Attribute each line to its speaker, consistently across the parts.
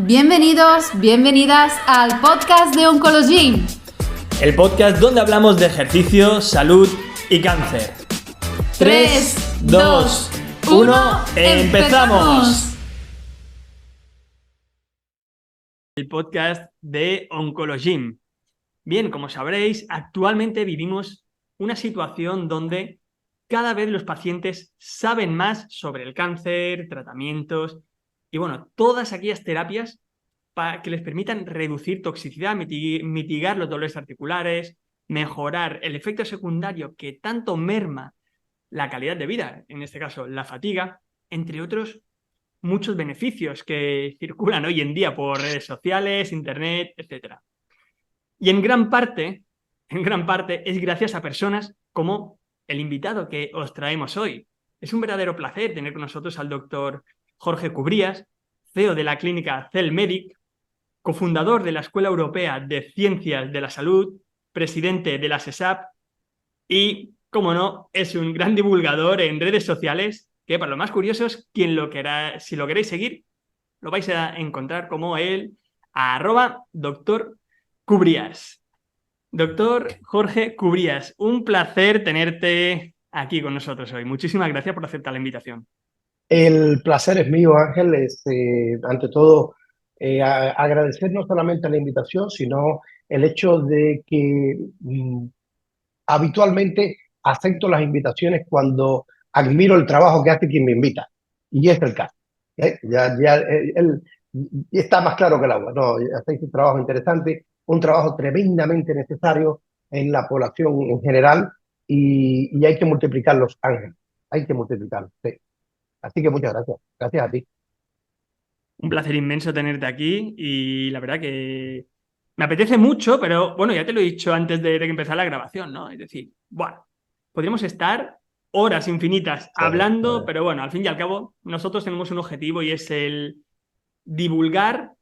Speaker 1: Bienvenidos, bienvenidas al podcast de Oncology.
Speaker 2: El podcast donde hablamos de ejercicio, salud y cáncer. 3, 2, 1, ¡empezamos! El podcast de Oncology. Bien, como sabréis, actualmente vivimos una situación donde cada vez los pacientes saben más sobre el cáncer, tratamientos y bueno, todas aquellas terapias para que les permitan reducir toxicidad, mitigar los dolores articulares, mejorar el efecto secundario que tanto merma la calidad de vida, en este caso la fatiga, entre otros muchos beneficios que circulan hoy en día por redes sociales, internet, etc. Y en gran parte es gracias a personas como el invitado que os traemos hoy. Es un verdadero placer tener con nosotros al doctor Jorge Cubrías, CEO de la clínica CellMedic, cofundador de la Escuela Europea de Ciencias de la Salud, presidente de la SESAP y, como no, es un gran divulgador en redes sociales que, para los más curiosos, si lo queréis seguir, lo vais a encontrar como el @Dr. Cubrías. Doctor Jorge Cubrías, un placer tenerte aquí con nosotros hoy. Muchísimas gracias por aceptar la invitación.
Speaker 3: El placer es mío, Ángel. Ante todo, agradecer no solamente la invitación, sino el hecho de que habitualmente acepto las invitaciones cuando admiro el trabajo que hace quien me invita. Y es el caso. Él está más claro que el agua. No, hace un trabajo interesante, un trabajo tremendamente necesario en la población en general y hay que multiplicarlos, Ángel. Hay que multiplicarlos, sí. Así que muchas gracias. Gracias a ti.
Speaker 2: Un placer inmenso tenerte aquí y la verdad que me apetece mucho, pero bueno, ya te lo he dicho antes de que empezara la grabación, ¿no? Es decir, bueno, podríamos estar horas infinitas hablando, pero bueno, al fin y al cabo nosotros tenemos un objetivo y es el divulgar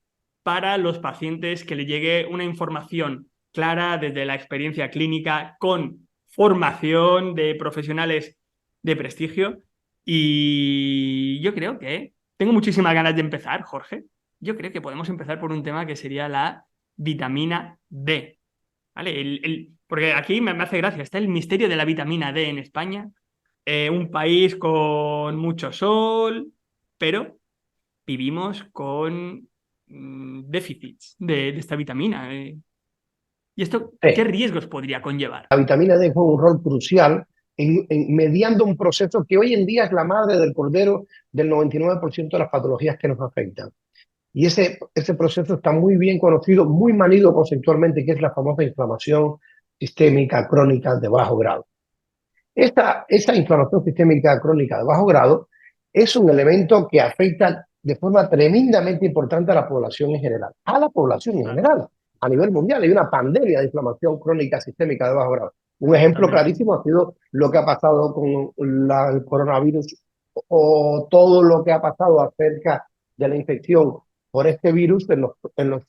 Speaker 2: para los pacientes que le llegue una información clara desde la experiencia clínica con formación de profesionales de prestigio y yo creo que tengo muchísimas ganas de empezar, Jorge. Yo creo que podemos empezar por un tema que sería la vitamina D. ¿Vale? Porque aquí me hace gracia, está el misterio de la vitamina D en España, un país con mucho sol, pero vivimos con déficits de esta vitamina. ¿Y esto qué riesgos podría conllevar?
Speaker 3: La vitamina D juega un rol crucial en mediando un proceso que hoy en día es la madre del cordero del 99% de las patologías que nos afectan. Y ese proceso está muy bien conocido, muy manido conceptualmente, que es la famosa inflamación sistémica crónica de bajo grado. Esta inflamación sistémica crónica de bajo grado es un elemento que afecta de forma tremendamente importante a la población en general. A la población en general. A nivel mundial hay una pandemia de inflamación crónica sistémica de bajo grado. Un ejemplo clarísimo ha sido lo que ha pasado con el coronavirus o todo lo que ha pasado acerca de la infección por este virus en los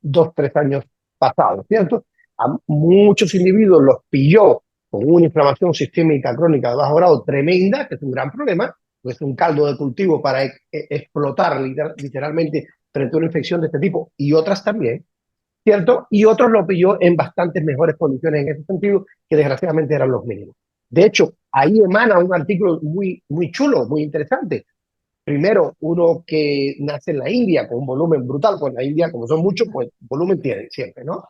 Speaker 3: 2-3 años pasados, ¿cierto? A muchos individuos los pilló con una inflamación sistémica crónica de bajo grado tremenda, que es un gran problema, pues es un caldo de cultivo para explotar literalmente frente a una infección de este tipo, y otras también, ¿cierto? Y otros lo pilló en bastantes mejores condiciones en ese sentido, que desgraciadamente eran los mínimos. De hecho, ahí emana un artículo muy, muy chulo, muy interesante. Primero, uno que nace en la India con un volumen brutal, pues en la India, como son muchos, pues volumen tienen siempre, ¿no?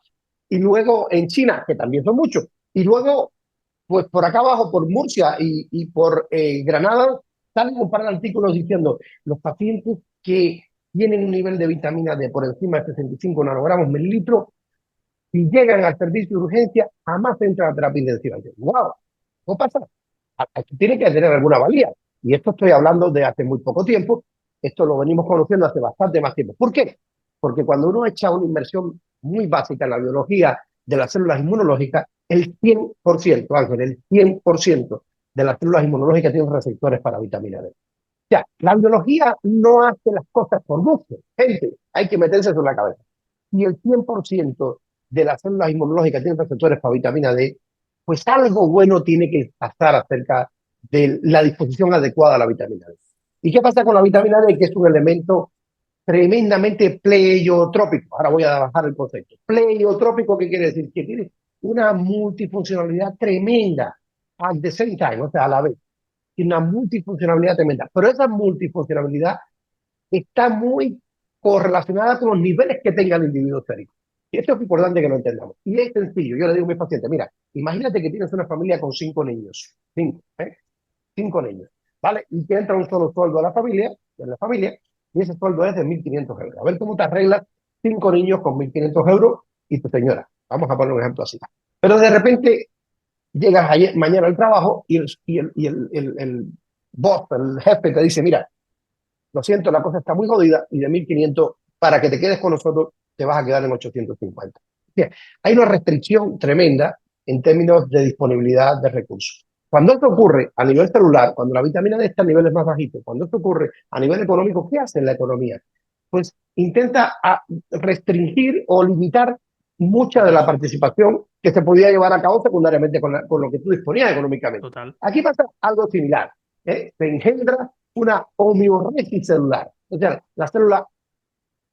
Speaker 3: Y luego en China, que también son muchos. Y luego, pues por acá abajo, por Murcia y por Granada, salen un par de artículos diciendo los pacientes que tienen un nivel de vitamina D por encima de 65 nanogramos mililitros, si llegan al servicio de urgencia, jamás entran a terapia intensiva. ¡Wow! ¿Cómo pasa? Aquí tiene que tener alguna valía. Y esto estoy hablando de hace muy poco tiempo. Esto lo venimos conociendo hace bastante más tiempo. ¿Por qué? Porque cuando uno echa una inmersión muy básica en la biología de las células inmunológicas, el 100%, Ángel, el 100% de las células inmunológicas tienen receptores para vitamina D. O sea, la biología no hace las cosas por gusto. Gente, hay que meterse eso en la cabeza. Y el 100% de las células inmunológicas tienen receptores para vitamina D, pues algo bueno tiene que pasar acerca de la disposición adecuada a la vitamina D. ¿Y qué pasa con la vitamina D? Que es un elemento tremendamente pleiotrópico. Ahora voy a bajar el concepto. Pleiotrópico, ¿qué quiere decir? Que tiene una multifuncionalidad tremenda at the same time, o sea, a la vez. Tiene una multifuncionalidad tremenda. Pero esa multifuncionalidad está muy correlacionada con los niveles que tenga el individuo esférico. Y esto es importante que lo entendamos. Y es sencillo. Yo le digo a mis pacientes, mira, imagínate que tienes una familia con 5 niños. 5 niños. ¿Vale? Y que entra un solo sueldo a la familia, y ese sueldo es de 1.500 euros. A ver cómo te arreglas 5 niños con 1.500 euros y tu señora. Vamos a poner un ejemplo así. Pero de repente llegas mañana al trabajo y el boss, el jefe te dice, mira, lo siento, la cosa está muy jodida y de 1.500 para que te quedes con nosotros te vas a quedar en 850. Bien, hay una restricción tremenda en términos de disponibilidad de recursos. Cuando esto ocurre a nivel celular, cuando la vitamina D está a niveles más bajitos, cuando esto ocurre a nivel económico, ¿qué hace la economía? Pues intenta restringir o limitar mucha de la participación que se podía llevar a cabo secundariamente con lo que tú disponías económicamente.
Speaker 2: Total.
Speaker 3: Aquí pasa algo similar. Se engendra una homeostasis celular. O sea, la célula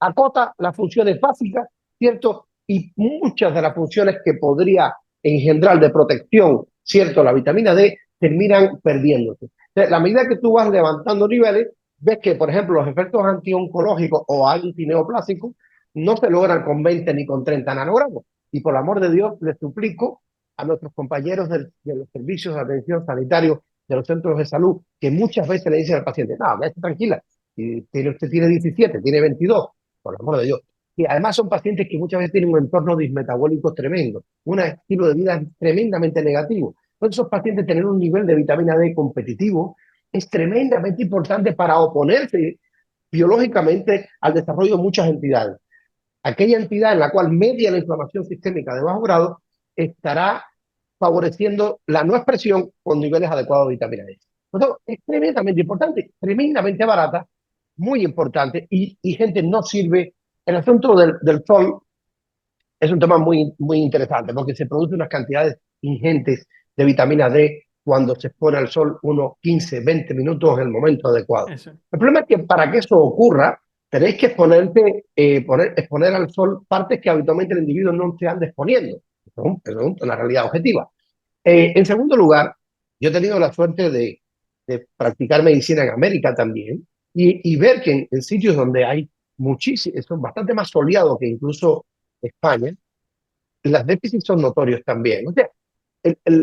Speaker 3: acota las funciones básicas, ¿cierto? Y muchas de las funciones que podría engendrar de protección, ¿cierto? La vitamina D terminan perdiéndose. O sea, la medida que tú vas levantando niveles, ves que, por ejemplo, los efectos antioncológicos o antineoplásicos no se logran con 20 ni con 30 nanogramos. Y por el amor de Dios, les suplico a nuestros compañeros de los servicios de atención sanitario de los centros de salud, que muchas veces le dicen al paciente, no, quédate tranquila, usted tiene 17, tiene 22, por el amor de Dios. Y además son pacientes que muchas veces tienen un entorno dismetabólico tremendo, un estilo de vida tremendamente negativo. Entonces, esos pacientes tener un nivel de vitamina D competitivo es tremendamente importante para oponerse biológicamente al desarrollo de muchas entidades. Aquella entidad en la cual media la inflamación sistémica de bajo grado estará favoreciendo la no expresión con niveles adecuados de vitamina D. Entonces, es tremendamente importante, tremendamente barata, muy importante, y gente, no sirve. El asunto del sol es un tema muy interesante, porque se producen unas cantidades ingentes de vitamina D cuando se expone al sol unos 15, 20 minutos en el momento adecuado.
Speaker 2: Eso.
Speaker 3: El problema es que para que eso ocurra, tenéis que exponer al sol partes que habitualmente el individuo no se anda exponiendo. Eso es una realidad objetiva. En segundo lugar, yo he tenido la suerte de practicar medicina en América también y ver que en sitios donde hay muchísimos, son bastante más soleados que incluso España, las déficits son notorios también. O sea,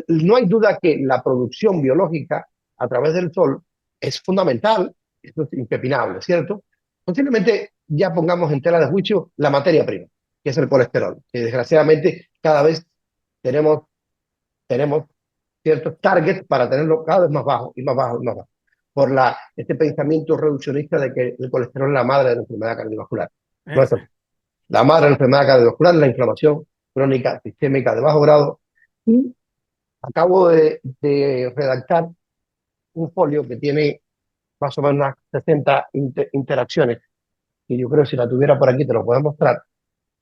Speaker 3: no hay duda que la producción biológica a través del sol es fundamental, eso es impepinable, ¿cierto? Posiblemente ya pongamos en tela de juicio la materia prima, que es el colesterol, que desgraciadamente cada vez tenemos ciertos targets para tenerlo cada vez más bajo y más bajo y más bajo, por este pensamiento reduccionista de que el colesterol es la madre de la enfermedad cardiovascular. No es así. La madre de la enfermedad cardiovascular es la inflamación crónica sistémica de bajo grado. Y acabo de redactar un folio que tiene más o menos unas 60 interacciones, que yo creo que si la tuviera por aquí te lo puedo mostrar,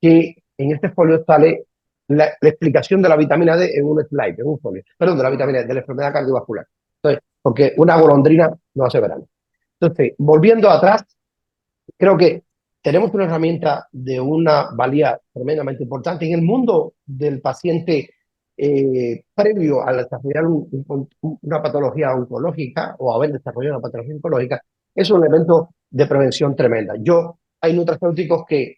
Speaker 3: que en este folio sale la explicación de la vitamina D en un slide, en un folio, perdón, de la vitamina D, de la enfermedad cardiovascular. Entonces, porque una golondrina no hace verano. Entonces, volviendo atrás, creo que tenemos una herramienta de una valía tremendamente importante en el mundo del paciente previo a desarrollar una patología oncológica o haber desarrollado una patología oncológica. Es un elemento de prevención tremenda. Hay nutracéuticos que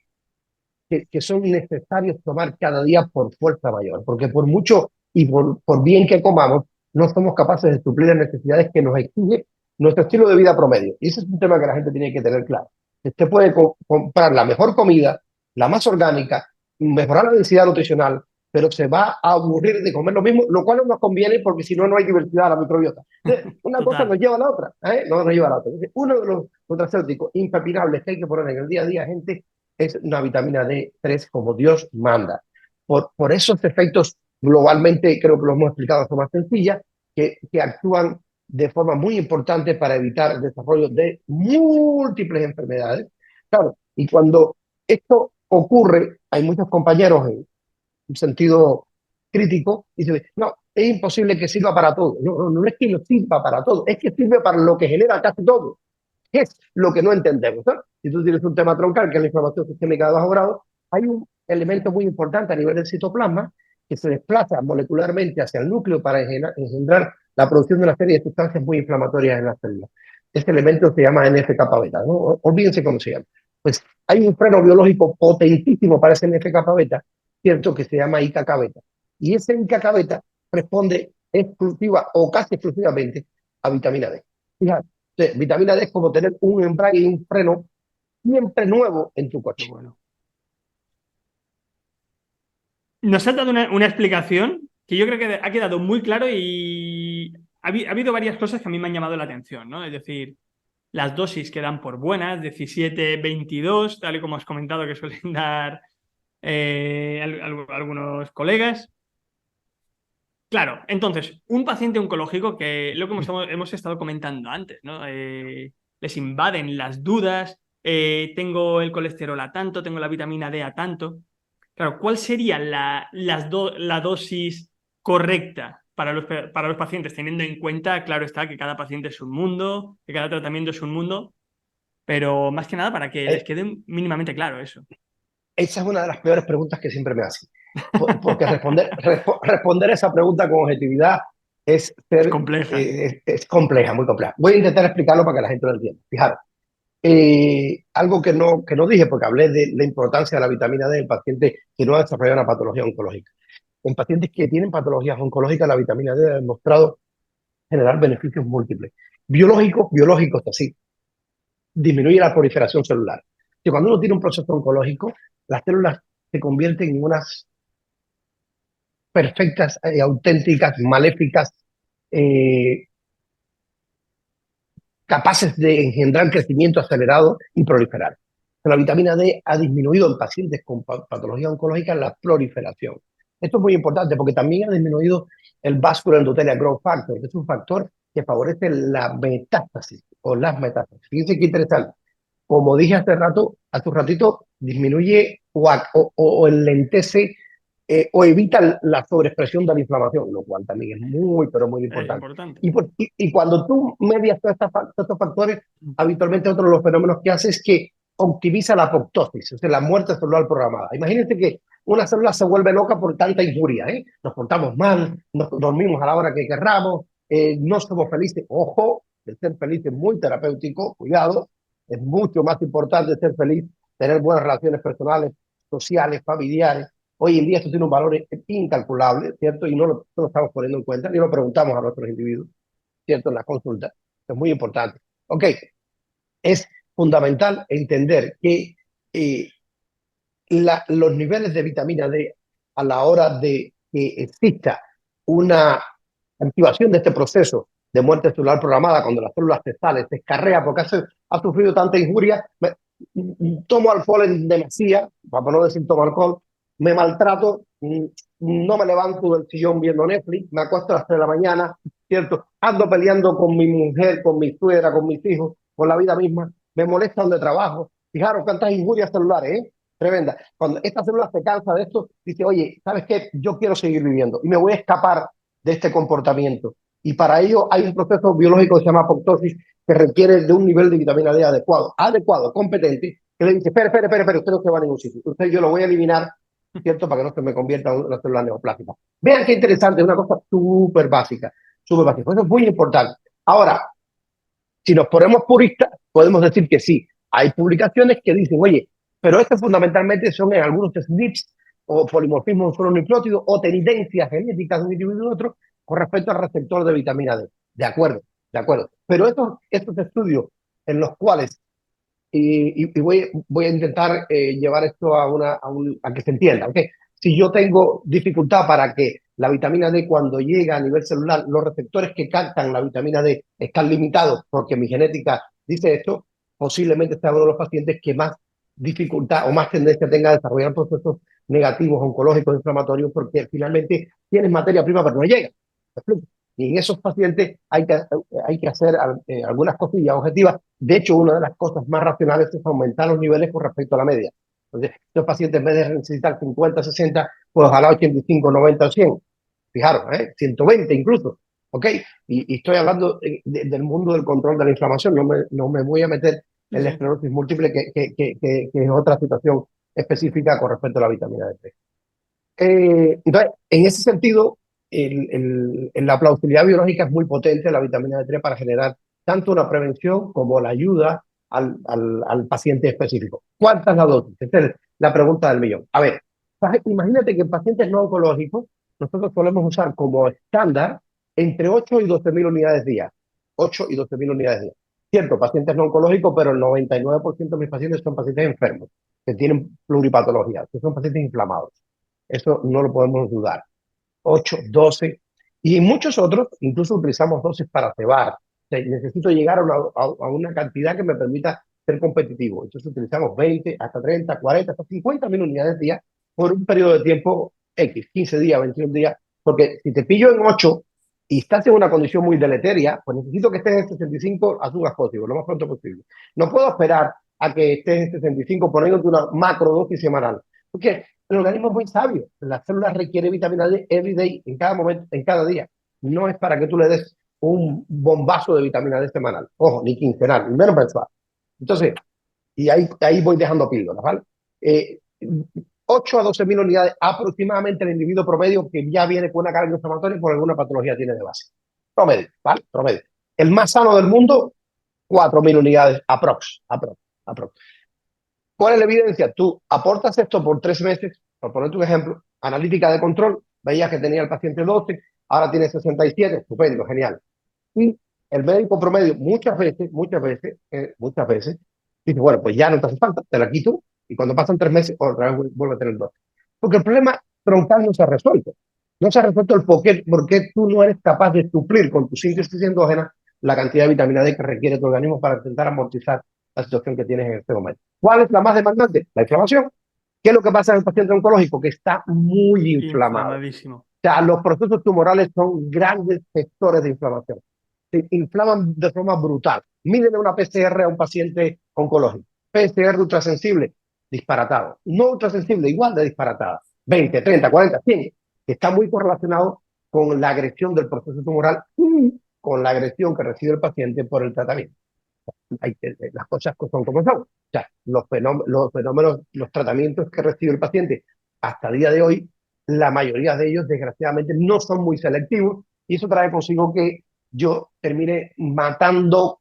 Speaker 3: son necesarios tomar cada día por fuerza mayor, porque por mucho y por bien que comamos, no somos capaces de suplir las necesidades que nos exige nuestro estilo de vida promedio. Y ese es un tema que la gente tiene que tener claro. Usted puede comprar la mejor comida, la más orgánica, mejorar la densidad nutricional, pero se va a aburrir de comer lo mismo, lo cual no nos conviene porque si no, no hay diversidad a la microbiota. Una cosa nos lleva a la otra, no nos lleva a la otra. Uno de los nutracéuticos impepinables que hay que poner en el día a día, gente, es una vitamina D3 como Dios manda. Por esos efectos globalmente, creo que lo hemos explicado de forma sencilla, que actúan de forma muy importante para evitar el desarrollo de múltiples enfermedades. Claro, y cuando esto ocurre, hay muchos compañeros en un sentido crítico y dicen, no, es imposible que sirva para todo. No es que no sirva para todo, es que sirve para lo que genera casi todo. ¿Qué es lo que no entendemos? ¿No? Si tú tienes un tema troncal, que es la inflamación sistémica de bajo grado, hay un elemento muy importante a nivel del citoplasma que se desplaza molecularmente hacia el núcleo para engendrar la producción de una serie de sustancias muy inflamatorias en las células. Este elemento se llama NF-kappa beta, ¿no? Olvídense cómo se llama. Pues hay un freno biológico potentísimo para ese NF-kappa beta, ¿cierto? Que se llama IKK beta. Y ese IKK beta responde exclusiva o casi exclusivamente a vitamina D. Fíjate, vitamina D es como tener un embrague y un freno siempre nuevo en tu
Speaker 2: Qué
Speaker 3: coche.
Speaker 2: bueno. Nos has dado una explicación que yo creo que ha quedado muy claro y ha habido varias cosas que a mí me han llamado la atención, ¿no? Es decir, las dosis que dan por buenas, 17, 22, tal y como has comentado que suelen dar algunos colegas. Claro, entonces, un paciente oncológico que lo que hemos estado comentando antes, ¿no? Les invaden las dudas, tengo el colesterol a tanto, tengo la vitamina D a tanto. Claro, ¿cuál sería la dosis correcta para los pacientes? Teniendo en cuenta, claro está, que cada paciente es un mundo, que cada tratamiento es un mundo, pero más que nada para que les
Speaker 3: Eh,
Speaker 2: quede mínimamente claro eso.
Speaker 3: Esa es una de las peores preguntas que siempre me hacen. Porque responder esa pregunta con objetividad es,
Speaker 2: Es
Speaker 3: ser,
Speaker 2: compleja.
Speaker 3: es compleja, muy compleja. Voy a intentar explicarlo para que la gente lo entienda. Fijaros, algo que no dije, porque hablé de la importancia de la vitamina D en pacientes que no han desarrollado una patología oncológica. En pacientes que tienen patologías oncológicas, la vitamina D ha demostrado generar beneficios múltiples. Biológicos así. Disminuye la proliferación celular. Que cuando uno tiene un proceso oncológico, las células se convierten en unas perfectas, auténticas, maléficas, eh, capaces de engendrar crecimiento acelerado y proliferar. La vitamina D ha disminuido en pacientes con patología oncológica la proliferación. Esto es muy importante porque también ha disminuido el vascular endothelial growth factor, que es un factor que favorece la metástasis o las metástasis. Fíjense qué interesante. Como dije hace un ratito, disminuye o enlentece o evita la sobreexpresión de la inflamación, lo cual también es muy, pero muy
Speaker 2: Es
Speaker 3: importante.
Speaker 2: importante.
Speaker 3: Y cuando tú medias todos estos factores, habitualmente otro de los fenómenos que hace es que optimiza la apoptosis, o sea, la muerte celular programada. Imagínense que una célula se vuelve loca por tanta injuria, ¿eh? Nos portamos mal, nos dormimos a la hora que querramos, no somos felices. Ojo, el ser feliz es muy terapéutico, cuidado, es mucho más importante ser feliz, tener buenas relaciones personales, sociales, familiares. Hoy en día esto tiene un valor incalculable, ¿cierto? Y no lo estamos poniendo en cuenta, ni lo preguntamos a nuestros individuos, ¿cierto? En la consulta. Es muy importante. Ok, es fundamental entender que los niveles de vitamina D a la hora de que exista una activación de este proceso de muerte celular programada, cuando las células se salen, se escarrea porque ha sufrido tanta injuria, tomo alcohol en demasía, para no decir tomo alcohol, me maltrato, no me levanto del sillón viendo Netflix, me acuesto a las 3 de la mañana, ¿cierto? Ando peleando con mi mujer, con mi suegra, con mis hijos, con la vida misma, me molesta donde trabajo. Fijaros cuántas injurias celulares, ¿eh? Tremenda. Cuando esta célula se cansa de esto, dice, oye, ¿sabes qué? Yo quiero seguir viviendo y me voy a escapar de este comportamiento. Y para ello hay un proceso biológico que se llama apoptosis que requiere de un nivel de vitamina D adecuado, competente, que le dice, espere, usted no se va a ningún sitio. Usted yo lo voy a eliminar, ¿cierto? Para que no se me convierta en una célula neoplástica. Vean qué interesante, es una cosa súper básica, súper básica. Eso es muy importante. Ahora, si nos ponemos puristas, podemos decir que sí. Hay publicaciones que dicen, oye, pero estos fundamentalmente son en algunos SNPs o polimorfismo de un solo nucleótido o tendencias genéticas de un individuo y otro con respecto al receptor de vitamina D. De acuerdo, de acuerdo. Pero estos estudios en los cuales, y voy a intentar llevar esto a que se entienda, ¿ok? Si yo tengo dificultad para que la vitamina D cuando llega a nivel celular, los receptores que captan la vitamina D están limitados porque mi genética dice esto, posiblemente sea uno de los pacientes que más dificultad o más tendencia tenga a desarrollar procesos negativos, oncológicos, inflamatorios, porque finalmente tienes materia prima pero no llega. ¿Me explico? Y en esos pacientes hay que hacer algunas cosillas objetivas. De hecho, una de las cosas más racionales es aumentar los niveles con respecto a la media. Entonces, estos pacientes en vez de necesitar 50, 60, pues ojalá 85, 90 o 100. Fijaros, 120 incluso. ¿ok? Y estoy hablando del mundo del control de la inflamación, no me voy a meter en la esclerosis múltiple, que es otra situación específica con respecto a la vitamina D3. Entonces, en ese sentido, la plausibilidad biológica es muy potente, la vitamina D3, para generar tanto una prevención como la ayuda al paciente específico. ¿Cuántas la dosis? Esta es la pregunta del millón. A ver, imagínate que en pacientes no oncológicos, nosotros solemos usar como estándar entre 8 y 12 mil unidades día. 8 y 12 mil unidades día. Cierto, pacientes no oncológicos, pero el 99% de mis pacientes son pacientes enfermos, que tienen pluripatologías, que son pacientes inflamados. Eso no lo podemos dudar. 8, 12. Y en muchos otros, incluso utilizamos dosis para cebar. O sea, necesito llegar a una cantidad que me permita ser competitivo. Entonces utilizamos 20, hasta 30, 40, hasta 50 mil unidades al día por un periodo de tiempo X, 15 días, 21 días. Porque si te pillo en 8 y estás en una condición muy deleteria, pues necesito que estés en 65 as soon as possible, lo más pronto posible. No puedo esperar a que estés en 65 poniéndote una macrodosis semanal. Porque el organismo es muy sabio. La célula requiere vitamina D every day, en cada momento, en cada día. No es para que tú le des un bombazo de vitamina D semanal. Ojo, ni quincenal, ni menos mensual. Entonces, y ahí voy dejando píldoras, ¿vale? 8 a 12 mil unidades aproximadamente el individuo promedio que ya viene con una carga inflamatoria y por alguna patología tiene de base. Promedio, ¿vale? Promedio. El más sano del mundo, 4 mil unidades aprox. ¿Cuál es la evidencia? Tú aportas esto por 3 meses, por ponerte un ejemplo, analítica de control, veías que tenía el paciente 12, ahora tiene 67, estupendo, genial. Y el médico promedio muchas veces, dice, bueno, pues ya no te hace falta, te la quito, y cuando pasan 3 meses, otra vez vuelve a tener 12. Porque el problema troncal no se ha resuelto. No se ha resuelto el por qué tú no eres capaz de suplir con tu síntesis endógena la cantidad de vitamina D que requiere tu organismo para intentar amortizar la situación que tienes en este momento. ¿Cuál es la más demandante? La inflamación. ¿Qué es lo que pasa en el paciente oncológico? Que está muy inflamado.
Speaker 2: Inflamadísimo.
Speaker 3: O sea, los procesos tumorales son grandes gestores de inflamación. Se inflaman de forma brutal. Mídenle una PCR a un paciente oncológico. PCR ultrasensible, disparatado. No ultrasensible, igual de disparatada. 20, 30, 40, 100. Está muy correlacionado con la agresión del proceso tumoral y con la agresión que recibe el paciente por el tratamiento. Las cosas son como son. O sea, los fenómenos, los tratamientos que recibe el paciente hasta el día de hoy, la mayoría de ellos, desgraciadamente, no son muy selectivos y eso trae consigo que yo termine matando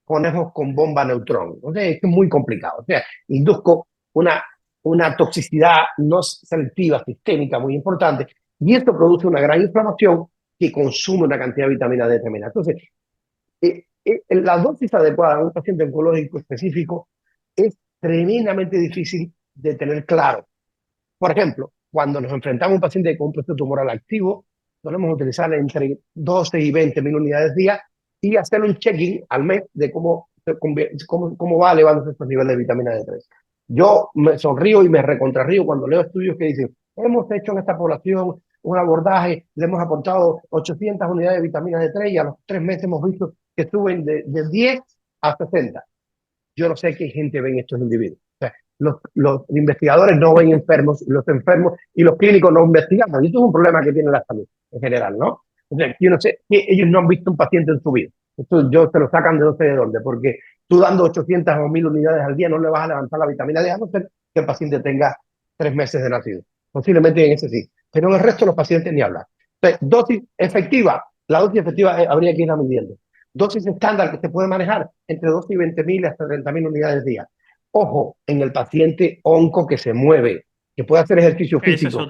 Speaker 3: conejos con bomba neutrón. O sea, es muy complicado. O sea, induzco una toxicidad no selectiva, sistémica, muy importante, y esto produce una gran inflamación que consume una cantidad de vitamina D determinada. Entonces, la dosis adecuada en un paciente oncológico específico es tremendamente difícil de tener claro. Por ejemplo, cuando nos enfrentamos a un paciente con un proceso tumoral activo, solemos utilizar entre 12 y 20 mil unidades día y hacer un check-in al mes de cómo va elevándose estos niveles de vitamina D3. Yo me sonrío y me recontrarrío cuando leo estudios que dicen, hemos hecho en esta población un abordaje, le hemos aportado 800 unidades de vitamina D3 y a los 3 meses hemos visto que suben de 10 a 60. Yo no sé qué gente ven estos individuos. O sea, los investigadores no ven enfermos, los enfermos y los clínicos no investigamos. Y esto es un problema que tiene la salud en general, ¿no? O sea, yo no sé, ellos no han visto un paciente en su vida. Esto yo se lo sacan de no sé de dónde, porque tú dando 800 o 1000 unidades al día no le vas a levantar la vitamina D, a no ser que el paciente tenga 3 meses de nacido. Posiblemente en ese sí. Pero en el resto de los pacientes ni hablar. Entonces, dosis efectiva. La dosis efectiva habría que irla midiendo. Dosis estándar que se puede manejar entre 12 y 20 mil hasta 30 mil unidades al día. Ojo, en el paciente onco que se mueve, que puede hacer ejercicio físico,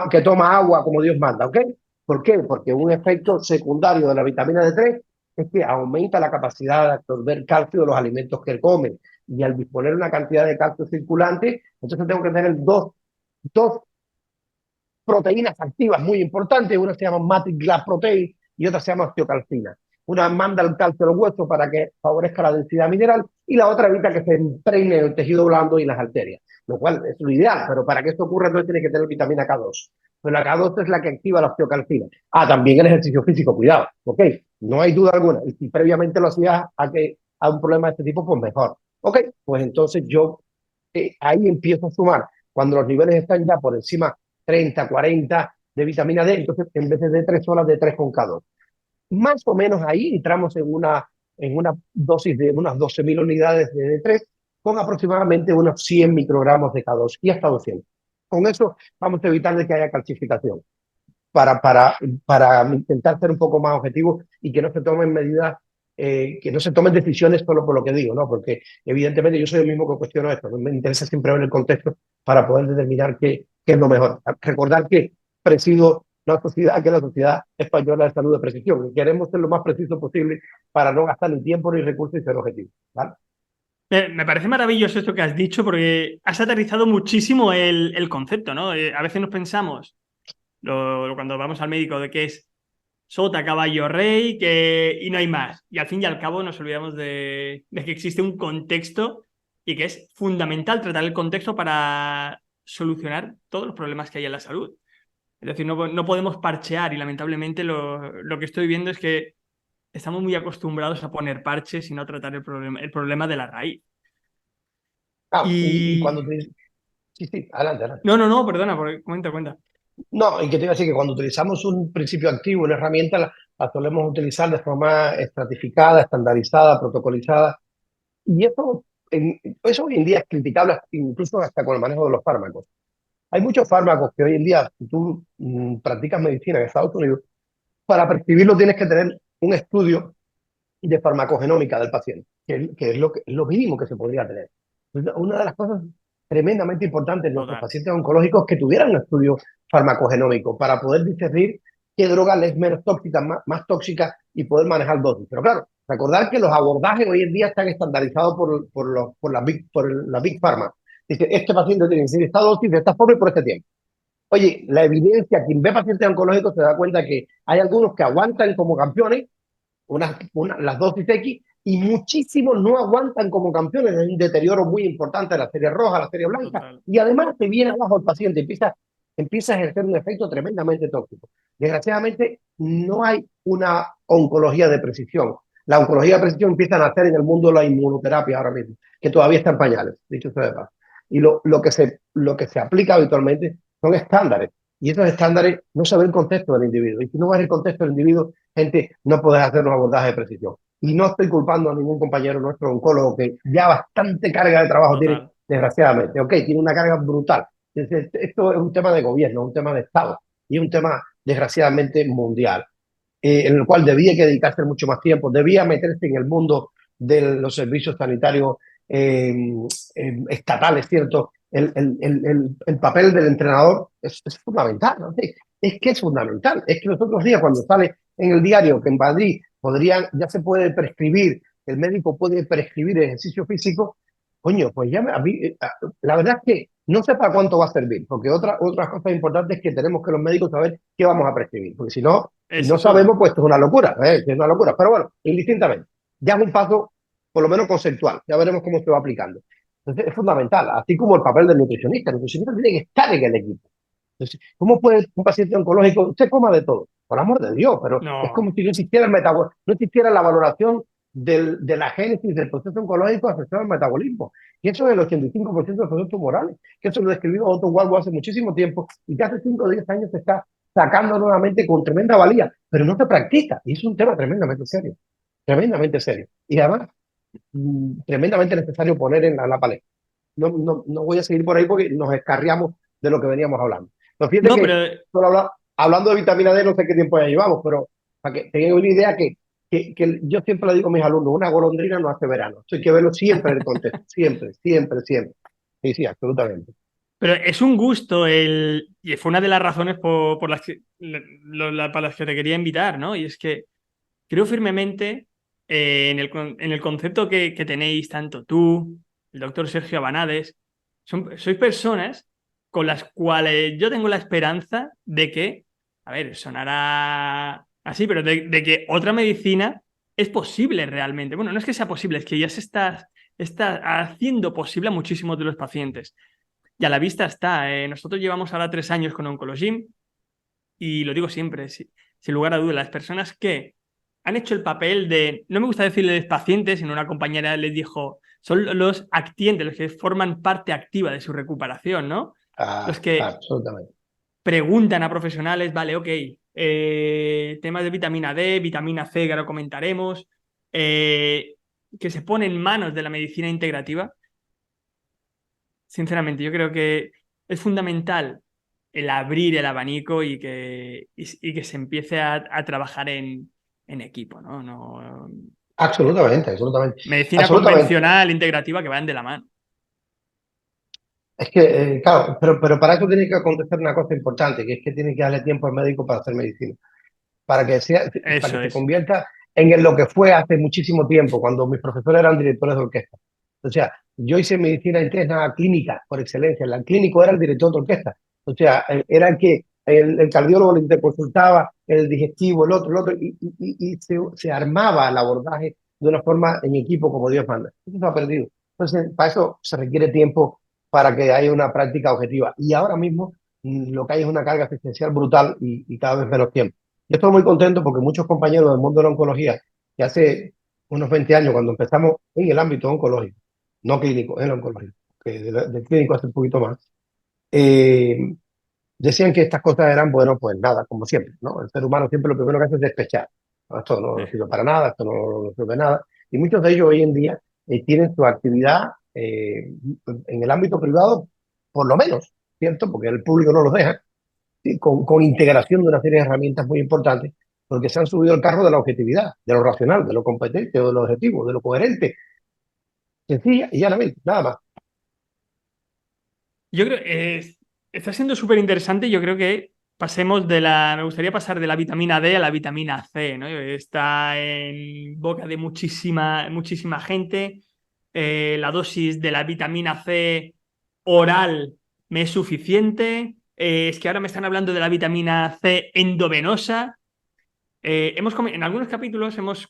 Speaker 3: que toma agua como Dios manda, ¿ok? ¿Por qué? Porque un efecto secundario de la vitamina D3 es que aumenta la capacidad de absorber calcio de los alimentos que él come. Y al disponer una cantidad de calcio circulante, entonces tengo que tener dos proteínas activas muy importantes. Una se llama matrix glass protein y otra se llama osteocalcina. Una manda el calcio a los huesos para que favorezca la densidad mineral y la otra evita que se impregne el tejido blando y las arterias, lo cual es lo ideal, pero para que esto ocurra entonces tiene que tener vitamina K2. Pues la K2 es la que activa la osteocalcina. También el ejercicio físico, cuidado, ¿ok? No hay duda alguna. Y si previamente lo hacías a un problema de este tipo, pues mejor. ¿Ok? Pues entonces yo ahí empiezo a sumar. Cuando los niveles están ya por encima 30, 40 de vitamina D, entonces en vez de 3 horas, de 3 con K2. más o menos ahí entramos en una dosis de unas 12.000 unidades de D3 con aproximadamente unos 100 microgramos de K2 y hasta 200. Con eso vamos a evitar de que haya calcificación para intentar ser un poco más objetivos y que no se tomen medidas, que no se tomen decisiones solo por lo que digo, ¿no? Porque evidentemente yo soy el mismo que cuestiono esto. Me interesa siempre ver el contexto para poder determinar qué es lo mejor. Recordar que presido una sociedad que es la Sociedad Española de Salud de Precisión y queremos ser lo más preciso posible para no gastar ni tiempo ni recursos y ser objetivos, ¿vale?
Speaker 2: Me parece maravilloso esto que has dicho porque has aterrizado muchísimo el concepto, ¿no? A veces nos pensamos, cuando vamos al médico, de que es sota, caballo, rey y no hay más. Y al fin y al cabo nos olvidamos de que existe un contexto y que es fundamental tratar el contexto para solucionar todos los problemas que hay en la salud. Es decir, no podemos parchear y lamentablemente lo que estoy viendo es que estamos muy acostumbrados a poner parches y no tratar el problema de la raíz.
Speaker 3: Ah, y
Speaker 2: Y...
Speaker 3: cuando te... Sí, sí, adelante, adelante.
Speaker 2: No, perdona, cuenta.
Speaker 3: No, y que te iba a decir que cuando utilizamos un principio activo, una herramienta, la solemos utilizar de forma estratificada, estandarizada, protocolizada. Y eso hoy en día es criticable incluso hasta con el manejo de los fármacos. Hay muchos fármacos que hoy en día, si tú practicas medicina en Estados Unidos, para prescribirlo tienes que tener un estudio de farmacogenómica del paciente, que es lo mínimo que se podría tener. Entonces, una de las cosas tremendamente importantes en nuestros
Speaker 2: Total.
Speaker 3: pacientes oncológicos es que tuvieran un estudio farmacogenómico para poder discernir qué droga les es menos tóxica, más tóxica y poder manejar dosis. Pero claro, recordar que los abordajes hoy en día están estandarizados por la Big Pharma. Dice, este paciente tiene que ser esta dosis de esta forma y por este tiempo. Oye, la evidencia, quien ve pacientes oncológicos se da cuenta que hay algunos que aguantan como campeones las dosis X y muchísimos no aguantan como campeones. Hay un deterioro muy importante de la serie roja, la serie blanca,
Speaker 2: Total.
Speaker 3: y además te viene abajo el paciente, empieza a ejercer un efecto tremendamente tóxico. Desgraciadamente, no hay una oncología de precisión. La oncología de precisión empieza a nacer en el mundo de la inmunoterapia ahora mismo, que todavía está en pañales, dicho sea de paso. Y lo que se aplica habitualmente son estándares. Y esos estándares no se ven el contexto del individuo. Y si no ves el contexto del individuo, gente, no puedes hacer un abordaje de precisión. Y no estoy culpando a ningún compañero nuestro oncólogo que ya bastante carga de trabajo tiene,
Speaker 2: Total.
Speaker 3: desgraciadamente. Ok, tiene una carga brutal. Esto es un tema de gobierno, un tema de Estado y un tema, desgraciadamente, mundial, en el cual debía que dedicarse mucho más tiempo, debía meterse en el mundo de los servicios sanitarios eh, estatales, ¿cierto? El papel del entrenador es fundamental, ¿no? Es que es fundamental. Es que los otros días, cuando sale en el diario que en Madrid ya se puede prescribir, el médico puede prescribir ejercicio físico, coño, pues ya la verdad es que no sé para cuánto va a servir, porque otra cosa importante es que tenemos que los médicos saber qué vamos a prescribir, porque si
Speaker 2: Es
Speaker 3: no
Speaker 2: eso.
Speaker 3: sabemos, pues esto es una locura, es una locura. Pero bueno, indistintamente, ya es un paso por lo menos conceptual, ya veremos cómo se va aplicando. Entonces es fundamental, así como el papel del nutricionista. El nutricionista tiene que estar en el equipo. Entonces, ¿cómo puede un paciente oncológico, usted coma de todo? Por amor de Dios, pero es
Speaker 2: No,
Speaker 3: como si no existiera no existiera la valoración de la génesis del proceso oncológico asociado al metabolismo. Y eso es el 85% de los procesos tumorales, que eso lo describió Otto Warburg hace muchísimo tiempo y que hace 5 o 10 años se está sacando nuevamente con tremenda valía, pero no se practica. Y es un tema tremendamente serio. Y además, tremendamente necesario poner en la palestra. No voy a seguir por ahí porque nos escarriamos de lo que veníamos hablando. Pero fíjate
Speaker 2: no,
Speaker 3: que,
Speaker 2: pero
Speaker 3: hablando de vitamina D, no sé qué tiempo ya llevamos, pero para que tengan una idea que yo siempre le digo a mis alumnos, una golondrina no hace verano. Eso hay que verlo siempre en el contexto, siempre. Sí, sí, absolutamente.
Speaker 2: Pero es un gusto y fue una de las razones por las que, para las que te quería invitar, ¿no? Y es que creo firmemente en el concepto que tenéis tanto tú, el doctor Sergio Abanades, sois personas con las cuales yo tengo la esperanza de que, a ver, sonará así, pero de que otra medicina es posible realmente. Bueno, no es que sea posible, es que ya está haciendo posible a muchísimos de los pacientes. Y a la vista está. Nosotros llevamos ahora 3 años con Oncologym y lo digo siempre, sin lugar a dudas, las personas que han hecho el papel de, no me gusta decirles pacientes, sino una compañera les dijo, son los actientes, los que forman parte activa de su recuperación, ¿no? Los que
Speaker 3: Absolutamente.
Speaker 2: preguntan a profesionales, vale, ok, temas de vitamina D, vitamina C, que ahora comentaremos, que se pone en manos de la medicina integrativa. Sinceramente, yo creo que es fundamental el abrir el abanico y que se empiece a trabajar en equipo, ¿no?
Speaker 3: Absolutamente, absolutamente.
Speaker 2: Medicina
Speaker 3: Absolutamente.
Speaker 2: convencional, integrativa, que van de la mano.
Speaker 3: Es que, claro, pero para eso tiene que acontecer una cosa importante, que es que tiene que darle tiempo al médico para hacer medicina, para que
Speaker 2: Eso
Speaker 3: se
Speaker 2: es.
Speaker 3: convierta lo que fue hace muchísimo tiempo, cuando mis profesores eran directores de orquesta. O sea, yo hice medicina interna clínica por excelencia. El clínico era el director de orquesta. O sea, era el que el cardiólogo le interconsultaba, el digestivo, el otro, y se armaba el abordaje de una forma en equipo como Dios manda. Eso se ha perdido. Entonces, para eso se requiere tiempo para que haya una práctica objetiva. Y ahora mismo lo que hay es una carga asistencial brutal y cada vez menos tiempo. Yo estoy muy contento porque muchos compañeros del mundo de la oncología, que hace unos 20 años, cuando empezamos en el ámbito oncológico, no clínico, en la oncología, que del clínico hace un poquito más, eh, decían que estas cosas eran, bueno, pues nada, como siempre, ¿no? El ser humano siempre lo primero que hace es despechar. No, esto no sirve para nada, esto no sirve de nada. Y muchos de ellos hoy en día tienen su actividad en el ámbito privado, por lo menos, ¿cierto? Porque el público no los deja, ¿sí? Con integración de una serie de herramientas muy importantes, porque se han subido al carro de la objetividad, de lo racional, de lo competente, de lo objetivo, de lo coherente, sencilla y llanamente, nada más.
Speaker 2: Yo creo que está siendo súper interesante. Yo creo que me gustaría pasar de la vitamina D a la vitamina C, ¿no? Está en boca de muchísima gente. La dosis de la vitamina C oral me es suficiente. Es que ahora me están hablando de la vitamina C endovenosa. En algunos capítulos hemos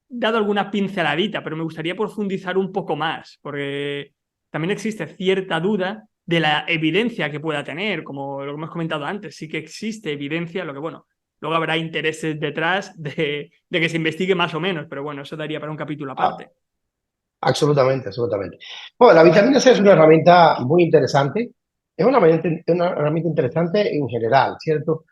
Speaker 2: dado alguna pinceladita, pero me gustaría profundizar un poco más, porque también existe cierta duda de la evidencia que pueda tener, como lo que hemos comentado antes. Sí que existe evidencia, lo que bueno, luego habrá intereses detrás de que se investigue más o menos, pero bueno, eso daría para un capítulo
Speaker 3: Ah,
Speaker 2: aparte.
Speaker 3: absolutamente, absolutamente. Bueno, la vitamina C es una herramienta muy interesante. Es una herramienta interesante en general, ¿cierto?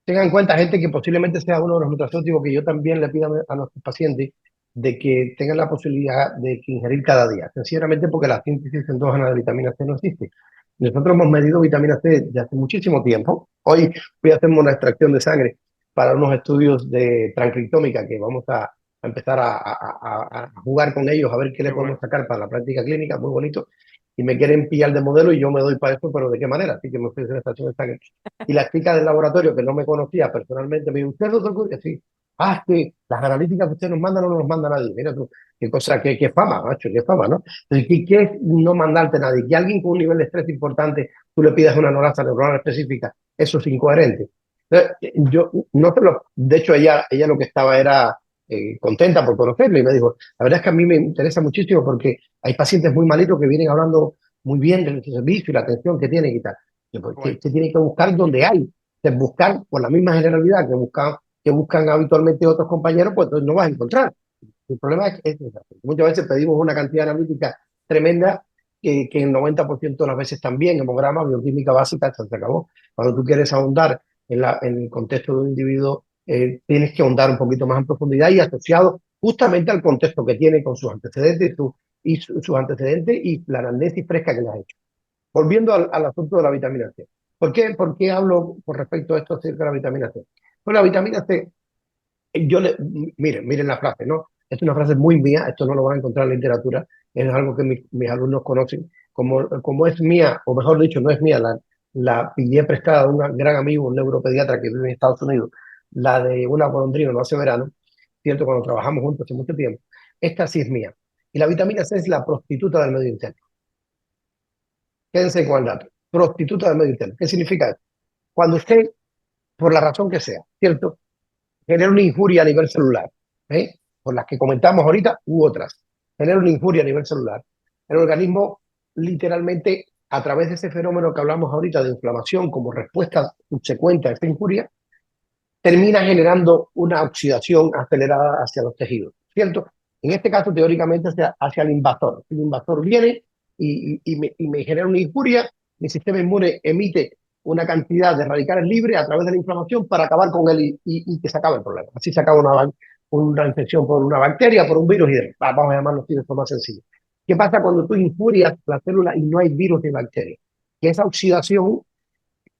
Speaker 3: Tengan en cuenta, gente, que posiblemente sea uno de los nutracéuticos que yo también le pido a nuestros pacientes de que tengan la posibilidad de que ingerir cada día, sencillamente porque la síntesis endógena de vitamina C no existe. Nosotros hemos medido vitamina C desde hace muchísimo tiempo. Hoy voy a hacer una extracción de sangre para unos estudios de transcriptómica que vamos a empezar a jugar con ellos, a ver qué
Speaker 2: Qué
Speaker 3: le podemos
Speaker 2: bueno.
Speaker 3: sacar para la práctica clínica, muy bonito. Y me quieren pillar de modelo y yo me doy para eso, pero ¿de qué manera? Así que me ofrecen una extracción de sangre. Y la chica del laboratorio, que no me conocía personalmente, me dijo: ¿usted, doctor Curia? Sí. Ah, es que las analíticas que usted nos manda no nos manda nadie. Mira tú, qué cosa, qué fama, macho, qué fama, ¿no? Entonces, ¿qué es no mandarte a nadie? Que alguien con un nivel de estrés importante, tú le pidas una neurasa neuronal específica, eso es incoherente. Entonces, yo no te lo, de hecho, ella lo que estaba era contenta por conocerlo y me dijo: la verdad es que a mí me interesa muchísimo porque hay pacientes muy malitos que vienen hablando muy bien del servicio y la atención que tienen y tal.
Speaker 2: Bueno.
Speaker 3: Se tiene que buscar donde hay. Es buscar por la misma generalidad que buscan habitualmente otros compañeros, pues no vas a encontrar. El problema es que muchas veces pedimos una cantidad analítica tremenda que el 90% de las veces también, hemograma, bioquímica básica, se acabó. Cuando tú quieres ahondar en el contexto de un individuo, tienes que ahondar un poquito más en profundidad y asociado justamente al contexto que tiene con sus antecedentes sus antecedentes y la anamnesis fresca que le has hecho. Volviendo al asunto de la vitamina C. ¿Por qué hablo con respecto a esto acerca de la vitamina C? Pues la vitamina C, miren la frase, ¿no? Es una frase muy mía, esto no lo van a encontrar en la literatura, es algo que mis alumnos conocen, como es mía, o mejor dicho, no es mía, la pillé prestada de un gran amigo, un neuropediatra que vive en Estados Unidos, la de una golondrina no hace verano, ¿cierto? Cuando trabajamos juntos hace mucho tiempo. Esta sí es mía. Y la vitamina C es la prostituta del medio interno. Quédense con el dato. Prostituta del medio interno. ¿Qué significa eso? Cuando usted, por la razón que sea, ¿cierto?, genera una injuria a nivel celular, por las que comentamos ahorita u otras, genera una injuria a nivel celular, el organismo literalmente, a través de ese fenómeno que hablamos ahorita de inflamación como respuesta subsecuente a esa injuria, termina generando una oxidación acelerada hacia los tejidos, ¿cierto? En este caso, teóricamente, hacia el invasor. El invasor viene y me genera una injuria, mi sistema inmune emite una cantidad de radicales libres a través de la inflamación para acabar con él y que se acabe el problema. Así se acaba una infección por una bacteria, por un virus, y vamos a llamarlo así de forma sencilla. ¿Qué pasa cuando tú injurias la célula y no hay virus ni bacteria? Que esa oxidación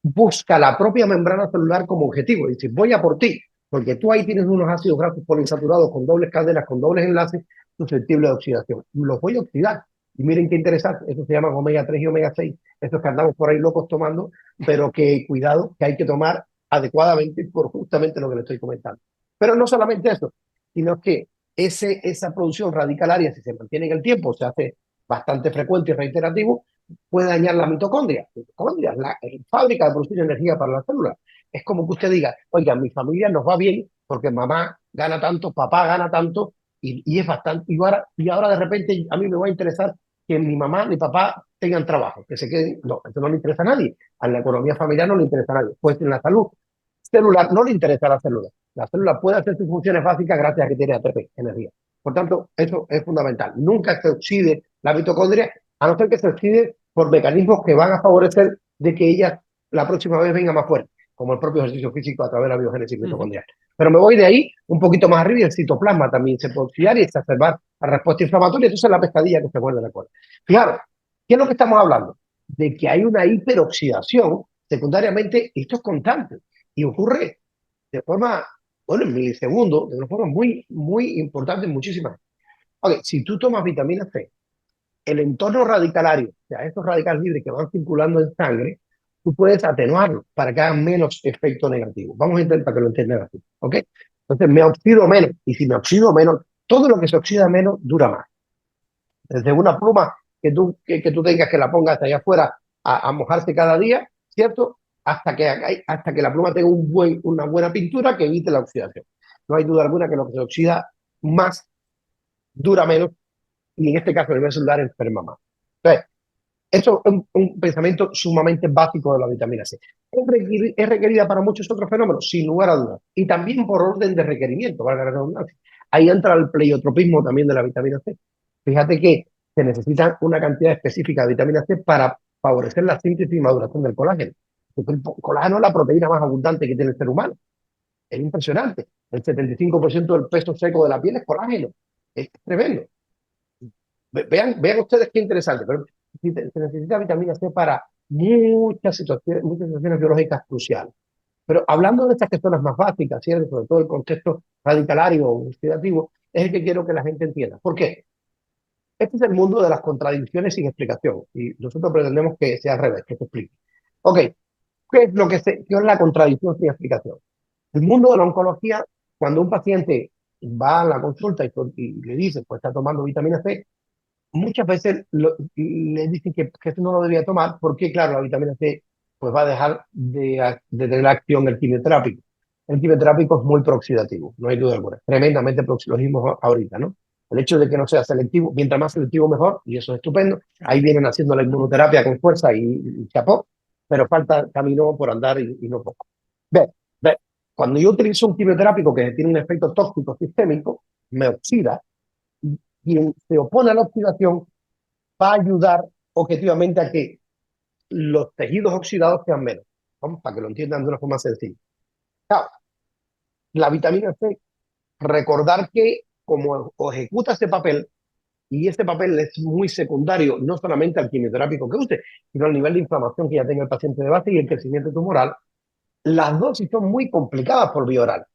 Speaker 3: busca la propia membrana celular como objetivo. Dice, voy a por ti, porque tú ahí tienes unos ácidos grasos poliinsaturados con dobles cadenas, con dobles enlaces, susceptibles de oxidación. Los voy a oxidar. Y miren qué interesante, eso se llama omega 3 y omega 6, estos que andamos por ahí locos tomando, pero que cuidado, que hay que tomar adecuadamente por justamente lo que le estoy comentando. Pero no solamente eso, sino que esa producción radicalaria, si se mantiene en el tiempo, se hace bastante frecuente y reiterativo, puede dañar la mitocondria. La mitocondria es la fábrica de producir energía para las células. Es como que usted diga, oiga, mi familia nos va bien porque mamá gana tanto, papá gana tanto, y es bastante, y ahora de repente a mí me va a interesar que ni mamá ni papá tengan trabajo, que se queden. No, eso no le interesa a nadie. A la economía familiar no le interesa a nadie. Pues en la salud celular no le interesa a la célula. La célula puede hacer sus funciones básicas gracias a que tiene ATP, energía. Por tanto, eso es fundamental. Nunca se oxide la mitocondria, a no ser que se oxide por mecanismos que van a favorecer de que ella la próxima vez venga más fuerte, como el propio ejercicio físico a través de la biogénesis mitocondrial. Pero me voy de ahí un poquito más arriba, y el citoplasma también se puede oxidar y exacerbar la respuesta inflamatoria. Entonces es la pescadilla que se muerde la cola. Fijaros, ¿qué es lo que estamos hablando? De que hay una hiperoxidación secundariamente, esto es constante y ocurre de forma, bueno, en milisegundos, de una forma muy, muy importante en muchísimas. Ok, si tú tomas vitamina C, el entorno radicalario, o sea, estos radicales libres que van circulando en sangre, tú puedes atenuarlo para que hagan menos efecto negativo. Vamos a intentar que lo entiendan así, ¿ok? Entonces me oxido menos, y si me oxido menos, todo lo que se oxida menos dura más. Desde una pluma que tú tengas que la pongas allá afuera a mojarse cada día, ¿cierto? Hasta que la pluma tenga una buena pintura que evite la oxidación. No hay duda alguna que lo que se oxida más dura menos, y en este caso a nivel celular enferma más. Entonces, eso es un pensamiento sumamente básico de la vitamina C. ¿Es requerida para muchos otros fenómenos? Sin lugar a dudas. Y también por orden de requerimiento, valga la redundancia. Ahí entra el pleiotropismo también de la vitamina C. Fíjate que se necesita una cantidad específica de vitamina C para favorecer la síntesis y maduración del colágeno. Porque el colágeno es la proteína más abundante que tiene el ser humano. Es impresionante. El 75% del peso seco de la piel es colágeno. Es tremendo. Vean ustedes qué interesante. Pero se necesita vitamina C para muchas situaciones biológicas cruciales. Pero hablando de estas que son las más básicas, ¿cierto? Sobre todo el contexto radicalario o oxidativo, es el que quiero que la gente entienda. ¿Por qué? Este es el mundo de las contradicciones sin explicación, y nosotros pretendemos que sea al revés, que se explique. Ok, ¿qué es qué es la contradicción sin explicación? El mundo de la oncología, cuando un paciente va a la consulta y le dice, pues está tomando vitamina C, muchas veces le dicen que eso no lo debía tomar porque, claro, la vitamina C pues va a dejar de tener acción el quimioterápico. El quimioterápico es muy prooxidativo, no hay duda alguna. Tremendamente prooxidativo, lo mismo ahorita, ¿no? El hecho de que no sea selectivo, mientras más selectivo mejor, y eso es estupendo. Ahí vienen haciendo la inmunoterapia con fuerza y chapó, pero falta camino por andar y no poco. Ve, cuando yo utilizo un quimioterápico que tiene un efecto tóxico sistémico, me oxida. Quien se opone a la oxidación va a ayudar objetivamente a que los tejidos oxidados sean menos. Vamos, para que lo entiendan de una forma sencilla. Claro, la vitamina C, recordar que como ejecuta ese papel, y ese papel es muy secundario, no solamente al quimioterápico que use, sino al nivel de inflamación que ya tenga el paciente de base y el crecimiento tumoral, las dosis son muy complicadas por vía oral,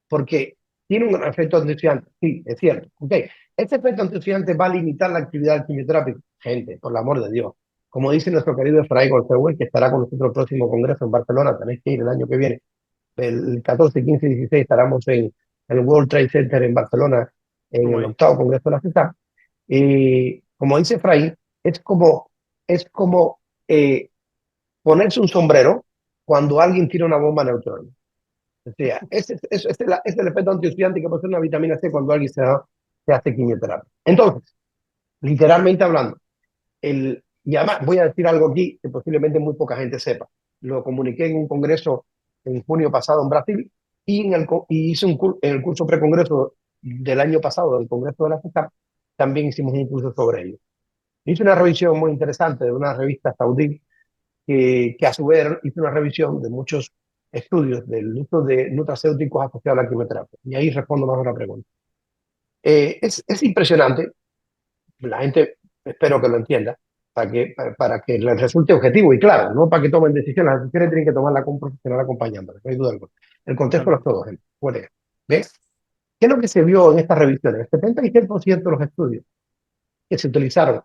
Speaker 3: porque tiene un efecto antioxidante. Sí, es cierto. Okay. Este efecto antioxidante va a limitar la actividad del quimioterápico. Gente, por el amor de Dios. Como dice nuestro querido Efraín Goldfeuer, que estará con nosotros el próximo congreso en Barcelona, tenéis que ir el año que viene. El 14, 15 y 16 estaremos en el World Trade Center en Barcelona, en el octavo congreso de la CESAR. Y como dice Efraín, es como ponerse un sombrero cuando alguien tira una bomba neutrónica. O sea, es el efecto antioxidante que puede ser una vitamina C cuando alguien se hace quimioterapia. Entonces, literalmente hablando, y además voy a decir algo aquí que posiblemente muy poca gente sepa. Lo comuniqué en un congreso en junio pasado en Brasil y hice en el curso precongreso del año pasado del Congreso de la CESAR, también hicimos un curso sobre ello. Hice una revisión muy interesante de una revista saudí que a su vez hizo una revisión de muchos estudios del uso de nutracéuticos asociados a la quimioterapia. Y ahí respondo más a una pregunta. Es impresionante, la gente espero que lo entienda, para que les resulte objetivo y claro, no para que tomen decisiones, las decisiones tienen que tomarla con un profesional acompañándole, no hay duda alguna. El contexto
Speaker 2: Claro.
Speaker 3: lo es todo, gente. ¿Ves? ¿Qué es lo que se vio en estas revisiones? El 76% de los estudios que se utilizaron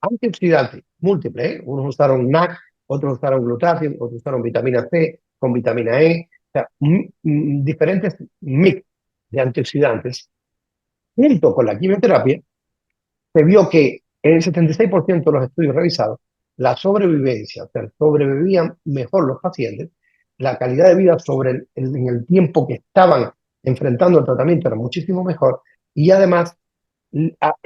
Speaker 3: antioxidantes múltiples, ¿eh? Unos usaron NAC, otros usaron glutatión, otros usaron vitamina C con vitamina E, o sea, diferentes mix de antioxidantes, junto con la quimioterapia, se vio que en el 76% de los estudios revisados, la sobrevivencia, o sea, sobrevivían mejor los pacientes, la calidad de vida en el tiempo que estaban enfrentando el tratamiento era muchísimo mejor, y además de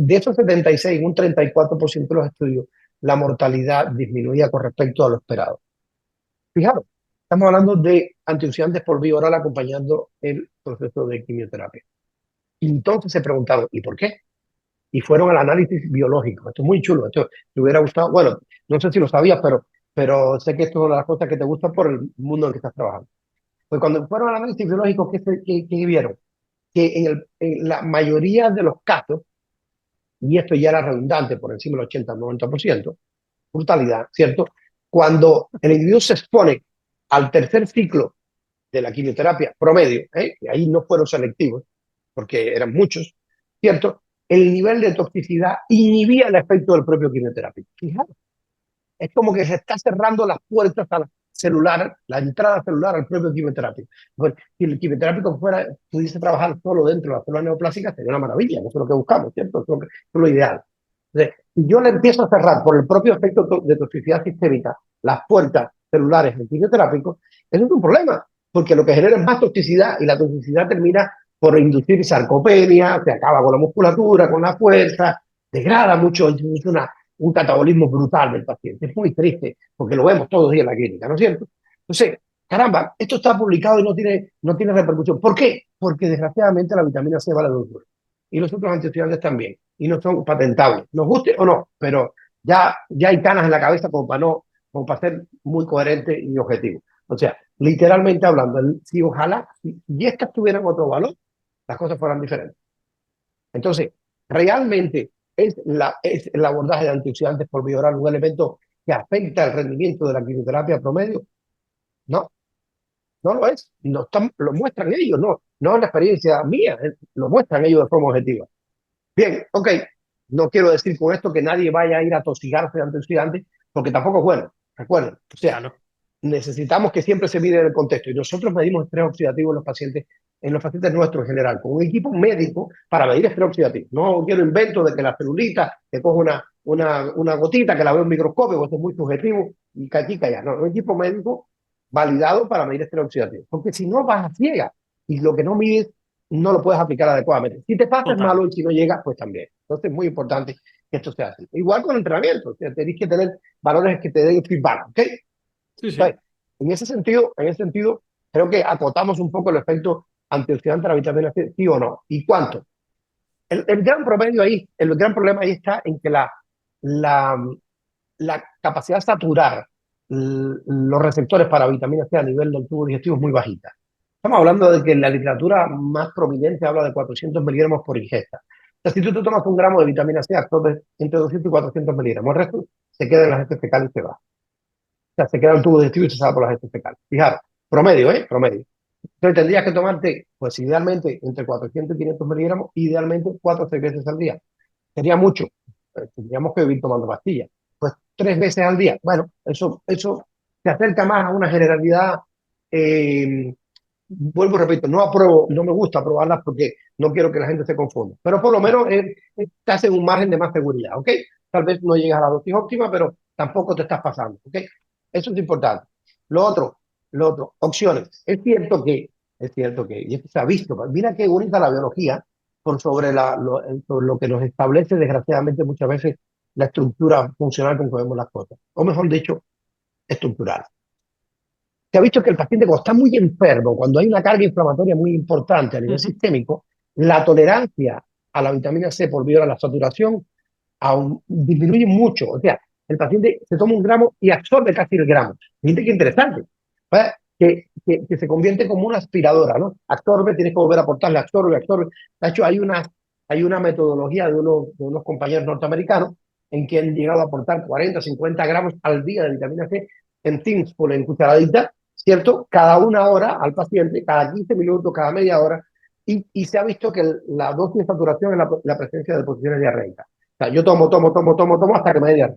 Speaker 3: esos 76, un 34% de los estudios, la mortalidad disminuía con respecto a lo esperado. Fijaros, estamos hablando de antioxidantes por vía oral acompañando el proceso de quimioterapia. Y entonces se preguntaron, ¿y por qué? Y fueron al análisis biológico. Esto es muy chulo. Esto te hubiera gustado, bueno, no sé si lo sabías, pero sé que esto es una de las cosas que te gustan por el mundo en el que estás trabajando. Pues cuando fueron al análisis biológico, ¿qué vieron? Que en la mayoría de los casos, y esto ya era redundante por encima del 80 al 90%, brutalidad, ¿cierto? Cuando el individuo se expone al tercer ciclo de la quimioterapia promedio, que ahí no fueron selectivos, porque eran muchos, ¿cierto? El nivel de toxicidad inhibía el efecto del propio quimioterapia. Fijaros, es como que se está cerrando las puertas a la celular, la entrada celular al propio quimioterápico. Bueno, si el quimioterápico pudiese trabajar solo dentro de la célula neoplásica, sería una maravilla, eso es lo que buscamos, ¿cierto? Eso es lo ideal. Entonces, si yo le empiezo a cerrar por el propio efecto de toxicidad sistémica las puertas celulares del quimioterápico, eso es un problema, porque lo que genera es más toxicidad y la toxicidad termina por inducir sarcopenia, se acaba con la musculatura, con la fuerza, degrada mucho, es un catabolismo brutal del paciente. Es muy triste, porque lo vemos todos los días en la clínica, ¿no es cierto? Entonces, caramba, esto está publicado y no tiene repercusión. ¿Por qué? Porque desgraciadamente la vitamina C vale 2 dólares. Y los otros antioxidantes también. Y no son patentables. Nos guste o no, pero ya hay canas en la cabeza como para ser muy coherente y objetivo. O sea, literalmente hablando, si ojalá, si estas tuvieran otro valor, las cosas fueran diferentes. Entonces, realmente es el abordaje de antioxidantes por vía oral un elemento que afecta el rendimiento de la quimioterapia promedio. No, no lo es. No lo muestran ellos, no es la experiencia mía, lo muestran ellos de forma objetiva. Bien, ok, no quiero decir con esto que nadie vaya a ir a tosigarse de antioxidantes, porque tampoco es bueno, recuerden. O sea,
Speaker 2: Claro.
Speaker 3: necesitamos que siempre se mire el contexto y nosotros medimos estrés oxidativo en los pacientes nuestros en general, con un equipo médico para medir estrés oxidativo. No quiero invento de que la celulita, que cojo una gotita que la veo en microscopio, esto es muy subjetivo, y aquí, allá. No, un equipo médico validado para medir estrés oxidativo. Porque si no vas a ciega y lo que no mides no lo puedes aplicar adecuadamente. Si te pasa es
Speaker 2: Total.
Speaker 3: malo y si no llega, pues también. Entonces es muy importante que esto sea así. Igual con el entrenamiento, o sea, tenéis que tener valores que te den feedback, ¿ok?
Speaker 2: Sí, sí.
Speaker 3: Entonces, en ese sentido, creo que acotamos un poco el efecto antioxidante de la vitamina C, sí o no. ¿Y cuánto? El gran promedio ahí, el gran problema ahí está en que la, la capacidad de saturar los receptores para vitamina C a nivel del tubo digestivo es muy bajita. Estamos hablando de que la literatura más prominente habla de 400 miligramos por ingesta. O sea, si tú te tomas un gramo de vitamina C, absorbes entre 200 y 400 miligramos. El resto se queda en las heces fecales y se va. O sea, se queda en el tubo digestivo y se sale por las heces fecales. Fijaros, promedio, ¿eh? Promedio. Entonces tendrías que tomarte, pues idealmente, entre 400 y 500 miligramos, idealmente 4 o 6 veces al día. Sería mucho. Tendríamos que vivir tomando pastillas. Pues 3 veces al día. Bueno, eso se acerca más a una generalidad. Vuelvo y repito, no apruebo, no me gusta aprobarlas porque no quiero que la gente se confunda. Pero por lo menos te hace un margen de más seguridad, ¿ok? Tal vez no llegas a la dosis óptima, pero tampoco te estás pasando, ¿ok? Eso es importante. Lo otro, opciones. Es cierto que, y esto se ha visto, mira qué bonita la biología sobre lo que nos establece, desgraciadamente, muchas veces la estructura funcional con que vemos las cosas. O mejor dicho, estructural. Se ha visto que el paciente cuando está muy enfermo, cuando hay una carga inflamatoria muy importante a nivel sistémico, la tolerancia a la vitamina C por vía de la saturación disminuye mucho. O sea, el paciente se toma 1 gramo y absorbe casi el gramo. Fíjate qué interesante. ¿Vale? Que se convierte como una aspiradora, ¿no? Absorbe, tienes que volver a aportarle, absorbe, absorbe. De hecho, hay una metodología de unos compañeros norteamericanos en que han llegado a aportar 40, 50 gramos al día de vitamina C en teaspoon, en cucharadita, ¿cierto? Cada 1 hora al paciente, cada 15 minutos, cada media hora, y se ha visto que la dosis de saturación es la presencia de posiciones diarreicas. O sea, yo tomo hasta que me dé diarrea.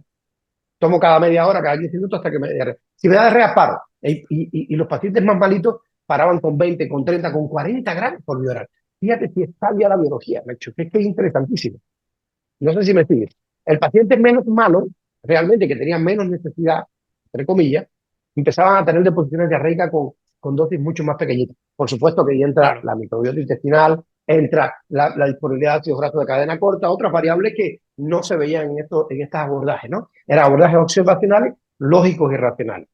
Speaker 3: Tomo cada media hora, cada 15 minutos hasta que me dé diarrea. Si me da diarrea, paro. Y los pacientes más malitos paraban con 20, con 30, con 40 gramos por vía oral. Fíjate si está ya la biología, Nacho, que es interesantísimo. No sé si me sigues. El paciente menos malo, realmente que tenía menos necesidad, entre comillas, empezaban a tener deposiciones diarreicas con dosis mucho más pequeñitas. Por supuesto que ahí entra la microbiota intestinal, entra la disponibilidad de ácido graso de cadena corta, otras variables que no se veían en estos abordajes, ¿no? Eran abordajes observacionales, lógicos y racionales.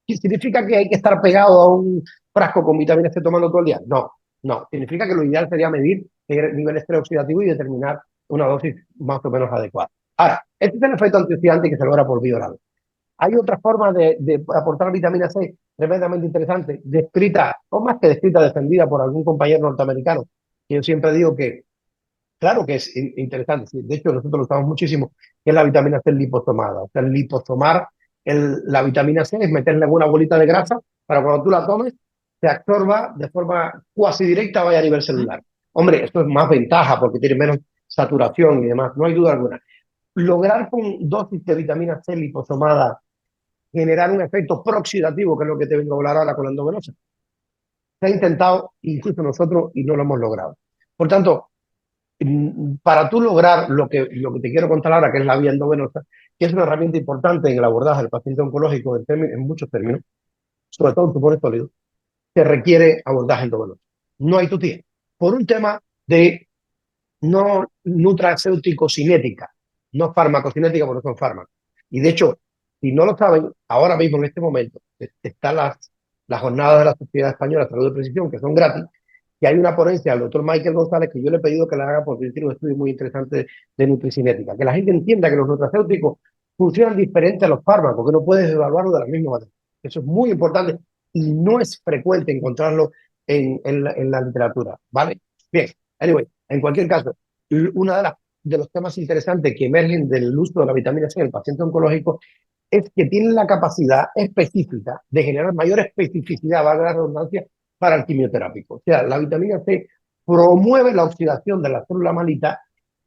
Speaker 3: ¿Significa que hay que estar pegado a un frasco con vitamina C tomando todo el día? No, no. Significa que lo ideal sería medir el nivel de estrés oxidativo y determinar una dosis más o menos adecuada. Ahora, este es el efecto antioxidante que se logra por vía oral. Hay otra forma de aportar vitamina C tremendamente interesante, descrita, o más que descrita, defendida por algún compañero norteamericano, que yo siempre digo que, claro que es interesante, sí, de hecho nosotros lo usamos muchísimo, que es la vitamina C liposomada. O sea, el liposomar la vitamina C es meterle en una bolita de grasa para cuando tú la tomes, se absorba de forma cuasi directa, vaya a nivel celular. Hombre, esto es más ventaja porque tiene menos saturación y demás, no hay duda alguna. Lograr con dosis de vitamina C liposomada generar un efecto prooxidativo, que es lo que te vengo a hablar ahora con la endovenosa. Se ha intentado, incluso nosotros, y no lo hemos logrado. Por tanto, para tú lograr lo que te quiero contar ahora, que es la vía endovenosa, que es una herramienta importante en el abordaje del paciente oncológico en muchos términos, sobre todo en tumores sólidos, se requiere abordaje endovenoso. No hay tutía. Por un tema de no nutracéutico-cinética, no farmacocinética porque son fármacos. Y de hecho, si no lo saben, ahora mismo en este momento están las jornadas de la Sociedad Española de Salud de Precisión, que son gratis, y hay una ponencia del doctor Michael González que yo le he pedido que la haga porque tiene un estudio muy interesante de nutricinética, que la gente entienda que los nutracéuticos funcionan diferente a los fármacos, que no puedes evaluarlo de la misma manera. Eso es muy importante y no es frecuente encontrarlo en la literatura, ¿vale? Bien, anyway, en cualquier caso, uno de los temas interesantes que emergen del uso de la vitamina C en el paciente oncológico es que tienen la capacidad específica de generar mayor especificidad, valga la redundancia, para el quimioterápico. O sea, la vitamina C promueve la oxidación de la célula malita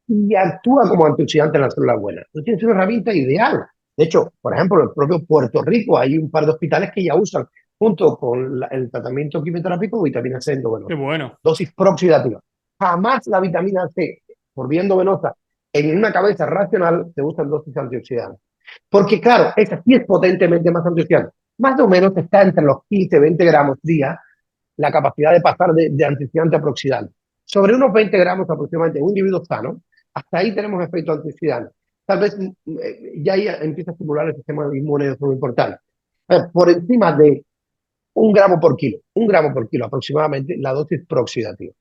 Speaker 3: y actúa como antioxidante en la célula buena. Entonces es una herramienta ideal. De hecho, por ejemplo, en el propio Puerto Rico hay un par de hospitales que ya usan, junto con el tratamiento quimioterápico, vitamina C endovenosa.
Speaker 2: Qué bueno.
Speaker 3: Dosis prooxidativa. Jamás la vitamina C, por vía endovenosa, en una cabeza racional, se usan dosis antioxidantes. Porque claro, esa sí es potentemente más antioxidante. Más o menos está entre los 15, 20 gramos día la capacidad de pasar de antioxidante a prooxidante. Sobre unos 20 gramos aproximadamente en un individuo sano, hasta ahí tenemos efecto antioxidante. Tal vez ya ahí empieza a estimular el sistema inmune de forma importante. Por encima de 1 gramo por kilo aproximadamente, la dosis prooxidativa.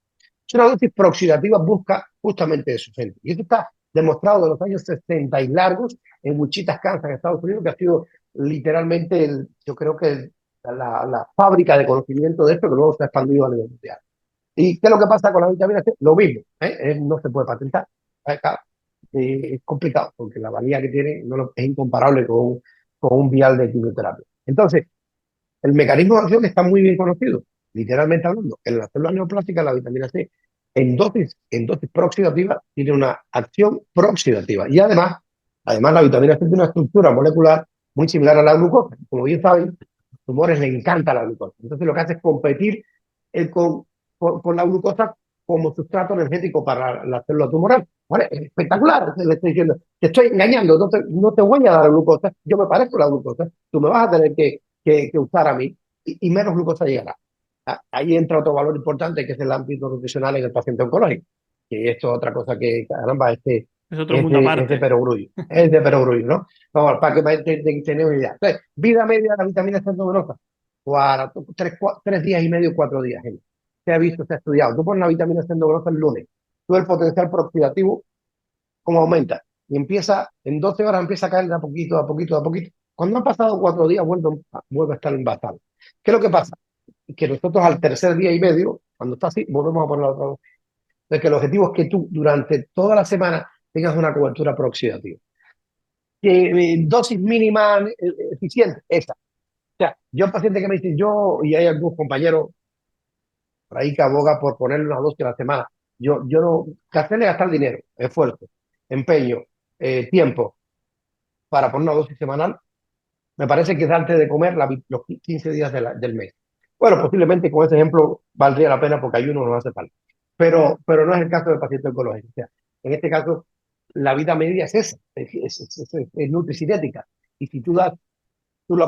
Speaker 3: Una dosis prooxidativa busca justamente eso, gente. Y eso está demostrado en los años 60 y largos en Wichita, Kansas, en Estados Unidos, que ha sido literalmente, yo creo que la fábrica de conocimiento de esto, que luego se ha expandido a nivel mundial. ¿Y qué es lo que pasa con la vitamina C? Lo mismo, no se puede patentar. Es complicado, porque la valía que tiene es incomparable con un vial de quimioterapia. Entonces, el mecanismo de acción está muy bien conocido, literalmente hablando. En la célula neoplástica, la vitamina C, en dosis prooxidativa, tiene una acción prooxidativa. Y además, la vitamina C tiene una estructura molecular muy similar a la glucosa. Como bien saben, a los tumores les encanta la glucosa. Entonces, lo que hace es competir con la glucosa como sustrato energético para la célula tumoral. ¿Vale? Es espectacular. Le estoy diciendo, te estoy engañando, no te voy a dar glucosa, yo me parezco a la glucosa, tú me vas a tener que usar a mí y menos glucosa llegará. Ahí entra otro valor importante que es el ámbito nutricional en el paciente oncológico. Que esto es otra cosa que, caramba,
Speaker 2: Es otro mundo aparte.
Speaker 3: Es de perogrullo. Es de perogrullo, ¿no? Vamos, para que tengan una idea. Entonces, vida media de la vitamina C endovenosa, 3 días y medio, 4 días. Gente. Se ha visto, se ha estudiado. Tú pones la vitamina C endovenosa el lunes, tú el potencial prooxidativo, ¿cómo aumenta? y en 12 horas empieza a caer de a poquito, de a poquito, de a poquito. Cuando han pasado 4 días, vuelve a estar embasado. ¿Qué es lo que pasa? Que nosotros al tercer día y medio, cuando está así, volvemos a poner otra vez. Entonces, que el objetivo es que tú durante toda la semana tengas una cobertura prooxidativa. Dosis mínima eficiente, esa. O sea, yo paciente que me dice, y hay algunos compañeros por ahí que aboga por ponerle una dosis a la semana. Yo no, que hacerle gastar dinero, esfuerzo, empeño, tiempo para poner una dosis semanal, me parece que es antes de comer los 15 días del mes. Bueno, posiblemente con ese ejemplo valdría la pena porque ayuno no hace falta. Pero no es el caso del paciente oncológico. O sea, en este caso, la vida media es esa, es nutricinética. Y si tú la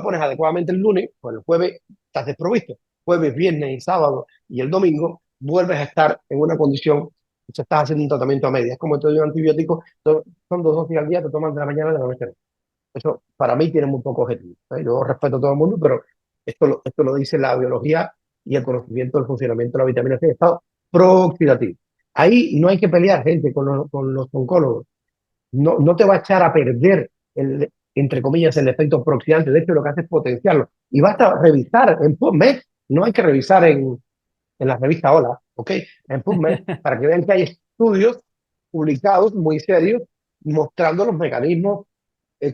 Speaker 3: pones adecuadamente el lunes, pues el jueves estás desprovisto. Jueves, viernes y sábado y el domingo vuelves a estar en una condición, o sea, estás haciendo un tratamiento a medias. Como te doy un antibiótico, son 2 dosis al día, te toman de la mañana y de la noche. Eso para mí tiene muy poco objetivo. Yo respeto a todo el mundo, pero esto lo dice la biología y el conocimiento del funcionamiento de la vitamina C en estado prooxidativo. Ahí no hay que pelear, gente, con los oncólogos. No te va a echar a perder, entre comillas, el efecto prooxidante. De hecho, lo que hace es potenciarlo. Y basta revisar en PubMed, no hay que revisar en la revista Hola, ¿ok? En PubMed, para que vean que hay estudios publicados muy serios mostrando los mecanismos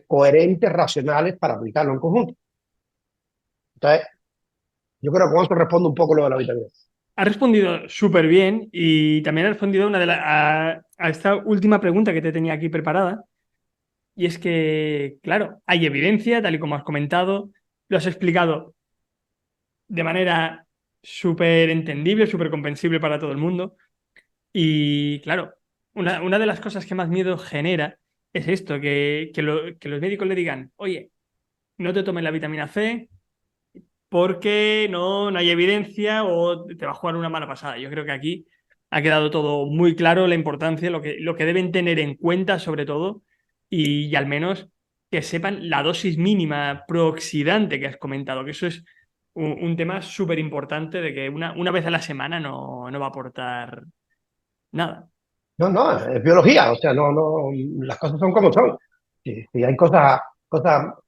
Speaker 3: coherentes, racionales para aplicarlo en conjunto. Entonces, yo creo que con eso respondo un poco lo de la vitamina C.
Speaker 2: Ha respondido súper bien y también ha respondido a esta última pregunta que te tenía aquí preparada. Y es que, claro, hay evidencia, tal y como has comentado, lo has explicado de manera súper entendible, súper comprensible para todo el mundo. Y claro, una de las cosas que más miedo genera es esto, que los médicos le digan, oye, no te tomes la vitamina C porque no hay evidencia o te va a jugar una mala pasada. Yo creo que aquí ha quedado todo muy claro la importancia, lo que deben tener en cuenta sobre todo y al menos que sepan la dosis mínima prooxidante que has comentado, que eso es un tema súper importante de que una vez a la semana no va a aportar nada.
Speaker 3: No, es biología, o sea, no, las cosas son como son. Si hay cosas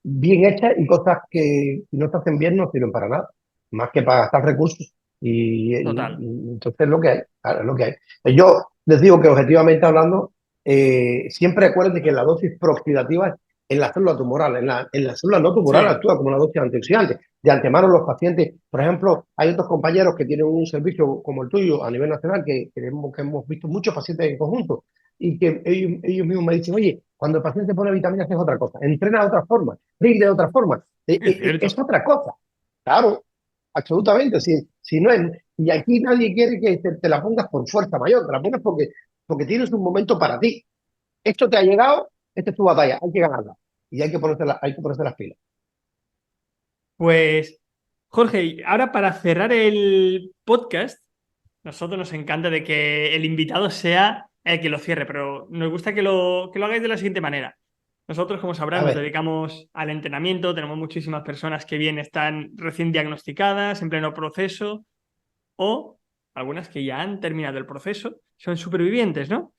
Speaker 3: bien hechas y cosas que si no se hacen bien no sirven para nada, más que para gastar recursos.
Speaker 2: Total.
Speaker 3: Entonces es lo que hay, claro, es lo que hay. Yo les digo que objetivamente hablando, siempre recuerden que la dosis prooxidativa es en la célula tumoral, en la célula no tumoral
Speaker 2: Sí.
Speaker 3: actúa como una dosis antioxidante. De antemano los pacientes, por ejemplo, hay otros compañeros que tienen un servicio como el tuyo a nivel nacional que hemos visto muchos pacientes en conjunto y que ellos mismos me dicen, oye, cuando el paciente pone vitaminas es otra cosa, entrena de otra forma, rinde de otra forma,
Speaker 2: Es
Speaker 3: es
Speaker 2: cierto.
Speaker 3: otra cosa. Claro, absolutamente. Si no es, y aquí nadie quiere que te la pongas por fuerza mayor, te la pones porque tienes un momento para ti. Esto te ha llegado, esta es tu batalla, hay que ganarla. Y hay que ponerse las pilas.
Speaker 2: Pues, Jorge, y ahora para cerrar el podcast, nosotros nos encanta de que el invitado sea el que lo cierre, pero nos gusta que lo hagáis de la siguiente manera. Nosotros, como
Speaker 3: A
Speaker 2: sabrás, nos
Speaker 3: ver,
Speaker 2: dedicamos al entrenamiento, tenemos muchísimas personas que bien están recién diagnosticadas, en pleno proceso, o algunas que ya han terminado el proceso, son supervivientes, ¿no?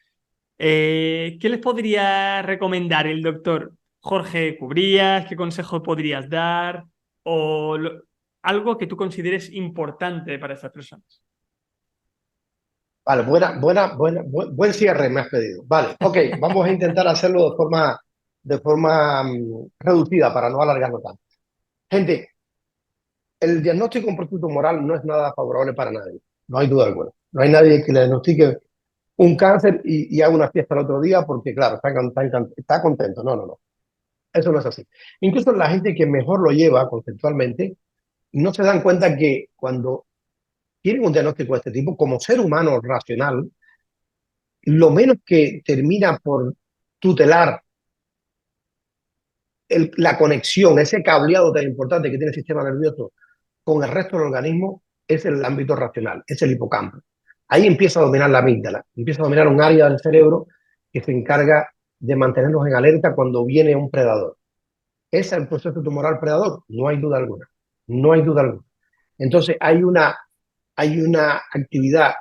Speaker 2: ¿Qué les podría recomendar el doctor Jorge Cubrías? ¿Qué consejo podrías dar? O algo que tú consideres importante para estas personas.
Speaker 3: vale, buen cierre me has pedido. Vale, ok, vamos a intentar hacerlo de forma reducida para no alargarlo tanto. Gente, el diagnóstico en proceso moral no es nada favorable para nadie, no hay duda alguna. No hay nadie que le diagnostique un cáncer y haga una fiesta el otro día porque, claro, está contento. No, no, no. Eso no es así. Incluso la gente que mejor lo lleva conceptualmente no se dan cuenta que cuando tienen un diagnóstico de este tipo, como ser humano racional, lo menos que termina por tutelar la conexión, ese cableado tan importante que tiene el sistema nervioso con el resto del organismo, es el ámbito racional, es el hipocampo. Ahí empieza a dominar la amígdala, empieza a dominar un área del cerebro que se encarga de mantenernos en alerta cuando viene un predador. ¿Es el proceso tumoral predador? No hay duda alguna. No hay duda alguna. Entonces hay una actividad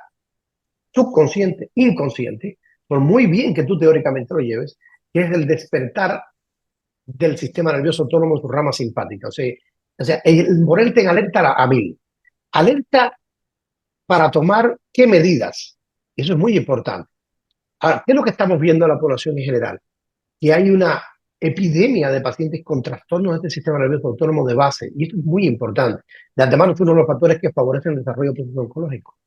Speaker 3: subconsciente, inconsciente, por muy bien que tú teóricamente lo lleves, que es el despertar del sistema nervioso autónomo en su rama simpática. O sea, el ponerte en alerta a 1000. Alerta para tomar qué medidas. Eso es muy importante. Ahora, ¿qué es lo que estamos viendo en la población en general? Que hay una epidemia de pacientes con trastornos de este sistema nervioso autónomo de base, y esto es muy importante. De antemano es uno de los factores que favorecen el desarrollo del proceso oncológico,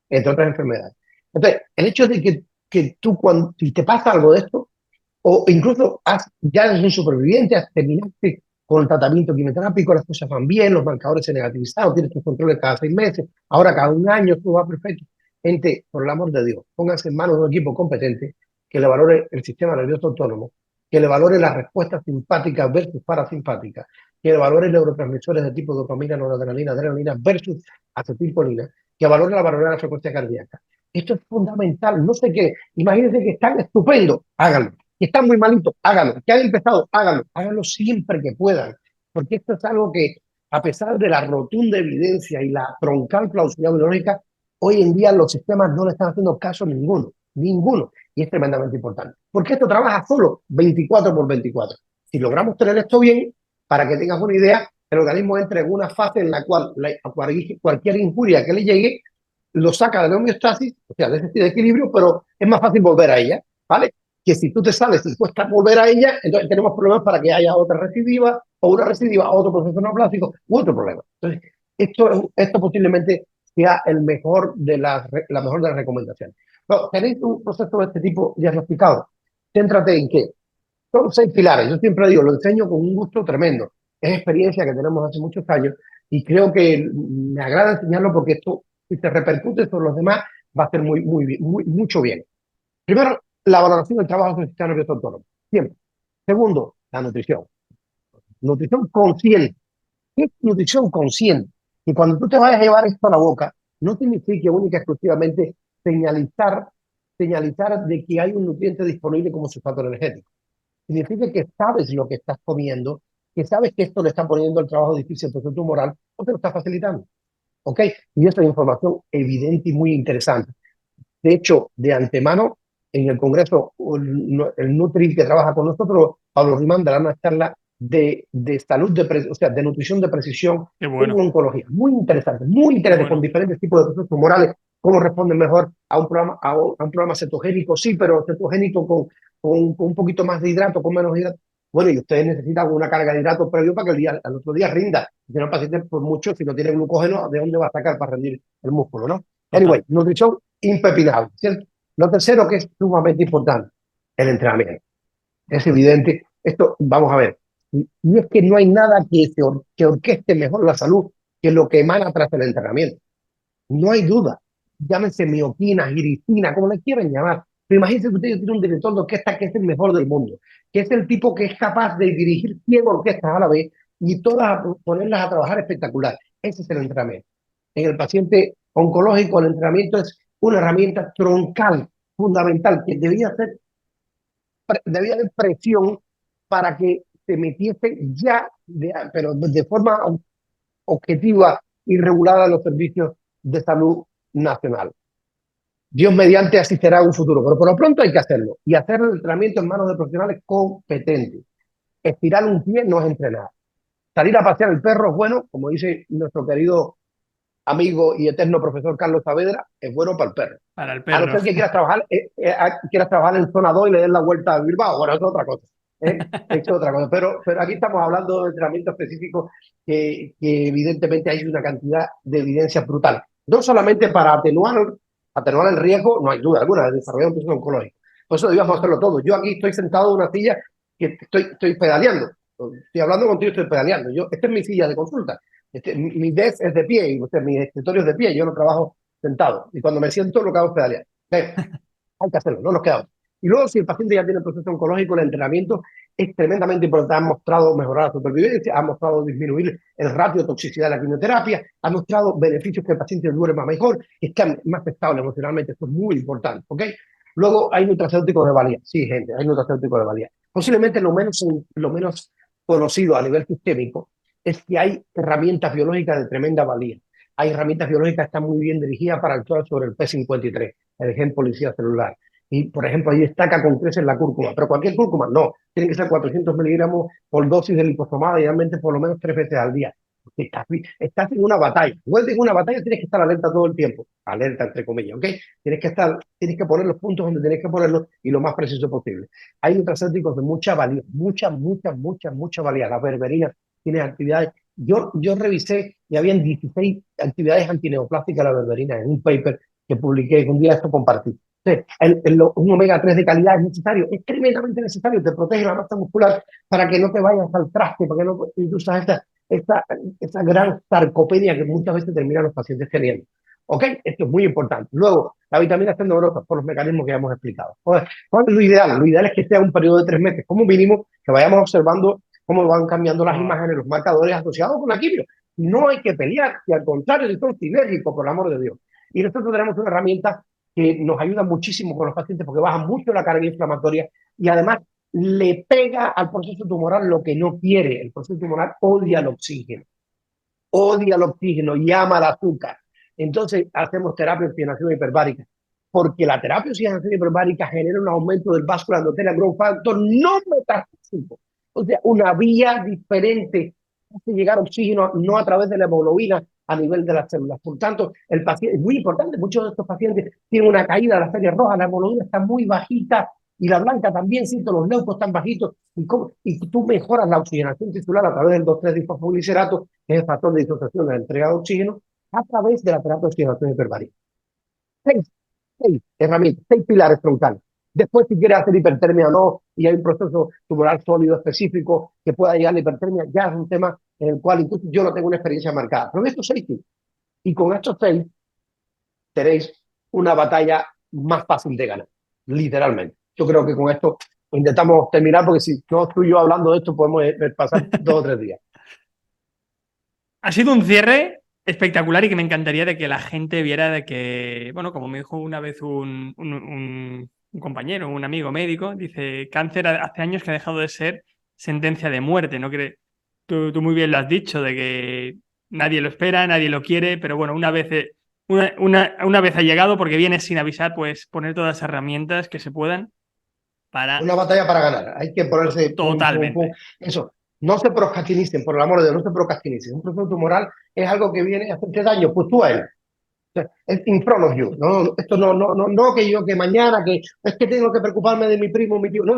Speaker 3: entre otras enfermedades. Entonces, el hecho de que tú, cuando, si te pasa algo de esto, o incluso ya eres un superviviente, terminaste con el tratamiento quimioterápico, las cosas van bien, los marcadores se negativizaron, tienes tus controles cada 6 meses, ahora cada un año, todo va perfecto. Gente, por el amor de Dios, pónganse en manos de un equipo competente que le valore el sistema nervioso autónomo, que le valore las respuestas simpáticas versus parasimpáticas, que le valore neurotransmisores de tipo dopamina, noradrenalina, adrenalina versus acetilcolina, que valore la frecuencia cardíaca. Esto es fundamental. No sé qué. Imagínense que están estupendo, háganlo. Que están muy malitos, háganlo. Que han empezado, háganlo. Háganlo siempre que puedan. Porque esto es algo que, a pesar de la rotunda evidencia y la troncal plausibilidad biológica, hoy en día los sistemas no le están haciendo caso ninguno. Ninguno. Y es tremendamente importante. Porque esto trabaja solo 24/24. Si logramos tener esto bien, para que tengas una idea, el organismo entra en una fase en la cual cualquier injuria que le llegue lo saca de la homeostasis, o sea, de ese equilibrio, pero es más fácil volver a ella, ¿vale? Que si tú te sales y cuesta volver a ella, entonces tenemos problemas para que haya otra recidiva, o una recidiva, otro proceso neoplásico, u otro problema. Entonces, esto posiblemente sea la mejor de las recomendaciones. No, tenéis un proceso de este tipo diagnosticado. Céntrate en qué. Son 6 pilares. Yo siempre digo, lo enseño con un gusto tremendo. Es experiencia que tenemos hace muchos años y creo que me agrada enseñarlo porque esto, si se repercute sobre los demás, va a ser mucho bien. Primero, la valoración del trabajo del sistema nervioso autónomo. Siempre. Segundo, la nutrición. Nutrición consciente. ¿Qué es nutrición consciente? Que cuando tú te vayas a llevar esto a la boca, no significa única y exclusivamente señalizar de que hay un nutriente disponible como sulfato energético. Significa que sabes lo que estás comiendo, que sabes que esto le está poniendo el trabajo difícil al proceso tumoral o te lo está facilitando. ¿Ok? Y esa es información evidente y muy interesante. De hecho, de antemano, en el Congreso, el Nutri que trabaja con nosotros, Pablo Rimán, dará una charla de salud, o sea, de nutrición de precisión en oncología. Muy interesante, con diferentes tipos de procesos tumorales, cómo responden mejor a un programa cetogénico, sí, pero cetogénico con un poquito más de hidrato, con menos hidrato. Bueno, y ustedes necesitan una carga de hidratos previo para que al otro día rinda. Si no, el paciente, por mucho, si no tiene glucógeno, ¿de dónde va a sacar para rendir el músculo, no? Anyway, nutrición impepinable, ¿cierto? Lo tercero que es sumamente importante, el entrenamiento. Es evidente, esto, vamos a ver, y es que no hay nada que orqueste mejor la salud que lo que emana tras el entrenamiento. No hay duda. Llámense mioquina, giricina, como le quieran llamar. Pero imagínense que usted tiene un director de orquesta que es el mejor del mundo, que es el tipo que es capaz de dirigir 100 orquestas a la vez y todas ponerlas a trabajar espectacular. Ese es el entrenamiento. En el paciente oncológico, el entrenamiento es una herramienta troncal, fundamental, que debía haber presión para que se metiese ya, pero de forma objetiva y regulada en los servicios de salud nacional. Dios mediante así será un futuro, pero por lo pronto hay que hacerlo. Y hacer el entrenamiento en manos de profesionales competentes. Estirar un pie no es entrenar. Salir a pasear el perro es bueno, como dice nuestro querido amigo y eterno profesor Carlos Saavedra, es bueno para el perro.
Speaker 2: Para el perro.
Speaker 3: A no ser que quieras trabajar en zona 2 y le den la vuelta a Bilbao, bueno, es otra cosa. Es otra cosa. Pero aquí estamos hablando de entrenamiento específico que evidentemente hay una cantidad de evidencia brutal. No solamente para atenuar el riesgo, no hay duda alguna, de desarrollar un proceso oncológico. Por eso debíamos hacerlo todo. Yo aquí estoy sentado en una silla que estoy pedaleando. Estoy hablando contigo, estoy pedaleando. Esta es mi silla de consulta. Mi desk es de pie, mi escritorio es de pie, yo no trabajo sentado. Y cuando me siento, lo que hago es pedalear. Hay que hacerlo, no nos queda otra. Y luego, si el paciente ya tiene proceso oncológico, el entrenamiento es tremendamente importante. Han mostrado mejorar la supervivencia, ha mostrado disminuir el ratio de toxicidad de la quimioterapia, ha mostrado beneficios que el paciente duerma mejor, que esté más estable emocionalmente. Esto es muy importante, ¿ok? Luego hay nutracéuticos de valía. Sí, gente, hay nutracéuticos de valía. Posiblemente lo menos conocido a nivel sistémico es que hay herramientas biológicas de tremenda valía. Hay herramientas biológicas que están muy bien dirigidas para actuar sobre el P53, el gen policía celular. y, por ejemplo, ahí destaca con creces la cúrcuma, pero cualquier cúrcuma no, tiene que ser 400 miligramos por dosis de liposomada, idealmente por lo menos 3 veces al día. Estás en una batalla. Igual en una batalla tienes que estar alerta todo el tiempo. Alerta, entre comillas, ¿ok? Tienes que poner los puntos donde tienes que ponerlos y lo más preciso posible. Hay nutracéuticos de mucha valía, mucha valía. La berberina tiene actividades. Yo revisé y habían 16 actividades antineoplásticas de la berberina en un paper que publiqué y un día esto compartí. Un omega 3 de calidad es necesario, es tremendamente necesario, te protege la masa muscular para que no te vayas al traste, para que no usas esa gran sarcopenia que muchas veces terminan los pacientes teniendo. ¿Ok? Esto es muy importante. Luego, la vitamina C neurosa, por los mecanismos que ya hemos explicado. ¿Cuál es lo ideal? Lo ideal es que sea un periodo de 3 meses, como mínimo, que vayamos observando cómo van cambiando las imágenes, los marcadores asociados con la quimio. No hay que pelear, y al contrario, son sinérgicos, por el amor de Dios. Y nosotros tenemos una herramienta que nos ayuda muchísimo con los pacientes porque baja mucho la carga inflamatoria y además le pega al proceso tumoral lo que no quiere. El proceso tumoral odia el oxígeno y ama el azúcar. Entonces hacemos terapia de oxigenación hiperbárica, porque la terapia de oxigenación hiperbárica genera un aumento del vascular endothelial growth factor no metastásico. O sea, una vía diferente hace llegar oxígeno no a través de la hemoglobina a nivel de las células. Por tanto, el paciente, es muy importante, muchos de estos pacientes tienen una caída de las células rojas, la hemoglobina está muy bajita y la blanca también, siento los leucos están bajitos, y tú mejoras la oxigenación tisular a través del 2,3-disfosfogliceratoso, que es el factor de disociación de la entrega de oxígeno, a través de la terapia de oxigenación hiperbárica. 6 herramientas, 6 pilares troncales. Después, si quieres hacer hipertermia o no, y hay un proceso tumoral sólido específico que pueda llegar a la hipertermia, ya es un tema en el cual incluso yo no tengo una experiencia marcada. Pero estos 6 tips, y con estos 6 tenéis una batalla más fácil de ganar, literalmente. Yo creo que con esto intentamos terminar, porque si no estoy yo hablando de esto, podemos pasar 2 o 3 días.
Speaker 2: Ha sido un cierre espectacular y que me encantaría de que la gente viera de que, bueno, como me dijo una vez un compañero, un amigo médico, dice, cáncer hace años que ha dejado de ser sentencia de muerte, ¿no? Tú muy bien lo has dicho, de que nadie lo espera, nadie lo quiere, pero bueno, una vez ha llegado, porque viene sin avisar, pues poner todas las herramientas que se puedan para...
Speaker 3: Una batalla para ganar, hay que ponerse...
Speaker 2: Totalmente.
Speaker 3: Eso. No se procrastinicen, por el amor de Dios, no se procrastinicen. Un proceso tumoral es algo que viene a hacerte daño, pues tú a él. O sea, es in front of you. No, esto no que mañana, que es que tengo que preocuparme de mi primo, mi tío. No.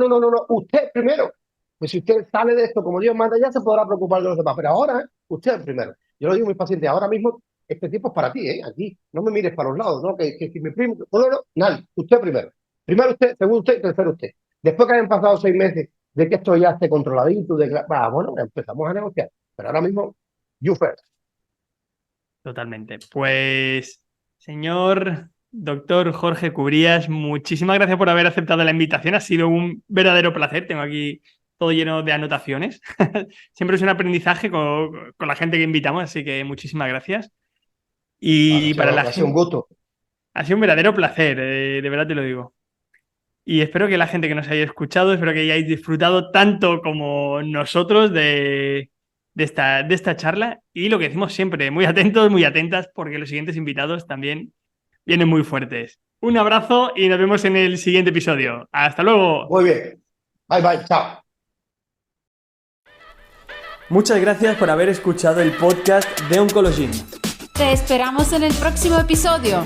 Speaker 3: Usted primero. Pues si usted sale de esto como Dios manda, ya se podrá preocupar de los demás. Pero ahora, usted primero. Yo lo digo a mis pacientes, ahora mismo este tiempo es para ti, ¿eh? Aquí. No me mires para los lados, ¿no? Que si mi primo... No, nadie. Usted primero. Primero usted, segundo usted, tercero usted. Después que hayan pasado 6 meses de que esto ya esté controladito, bueno, empezamos a negociar. Pero ahora mismo, you first.
Speaker 2: Totalmente. Pues, señor doctor Jorge Cubrías, muchísimas gracias por haber aceptado la invitación. Ha sido un verdadero placer. Tengo aquí todo lleno de anotaciones. Siempre es un aprendizaje con la gente que invitamos, así que muchísimas gracias. Y para la gente...
Speaker 3: Ha sido un gusto.
Speaker 2: Ha sido un verdadero placer, de verdad te lo digo. Y espero que la gente que nos haya escuchado, espero que hayáis disfrutado tanto como nosotros de esta charla. Y lo que decimos siempre, muy atentos, muy atentas, porque los siguientes invitados también vienen muy fuertes. Un abrazo y nos vemos en el siguiente episodio. ¡Hasta luego!
Speaker 3: Muy bien. Bye, chao.
Speaker 2: Muchas gracias por haber escuchado el podcast de Oncology.
Speaker 1: Te esperamos en el próximo episodio.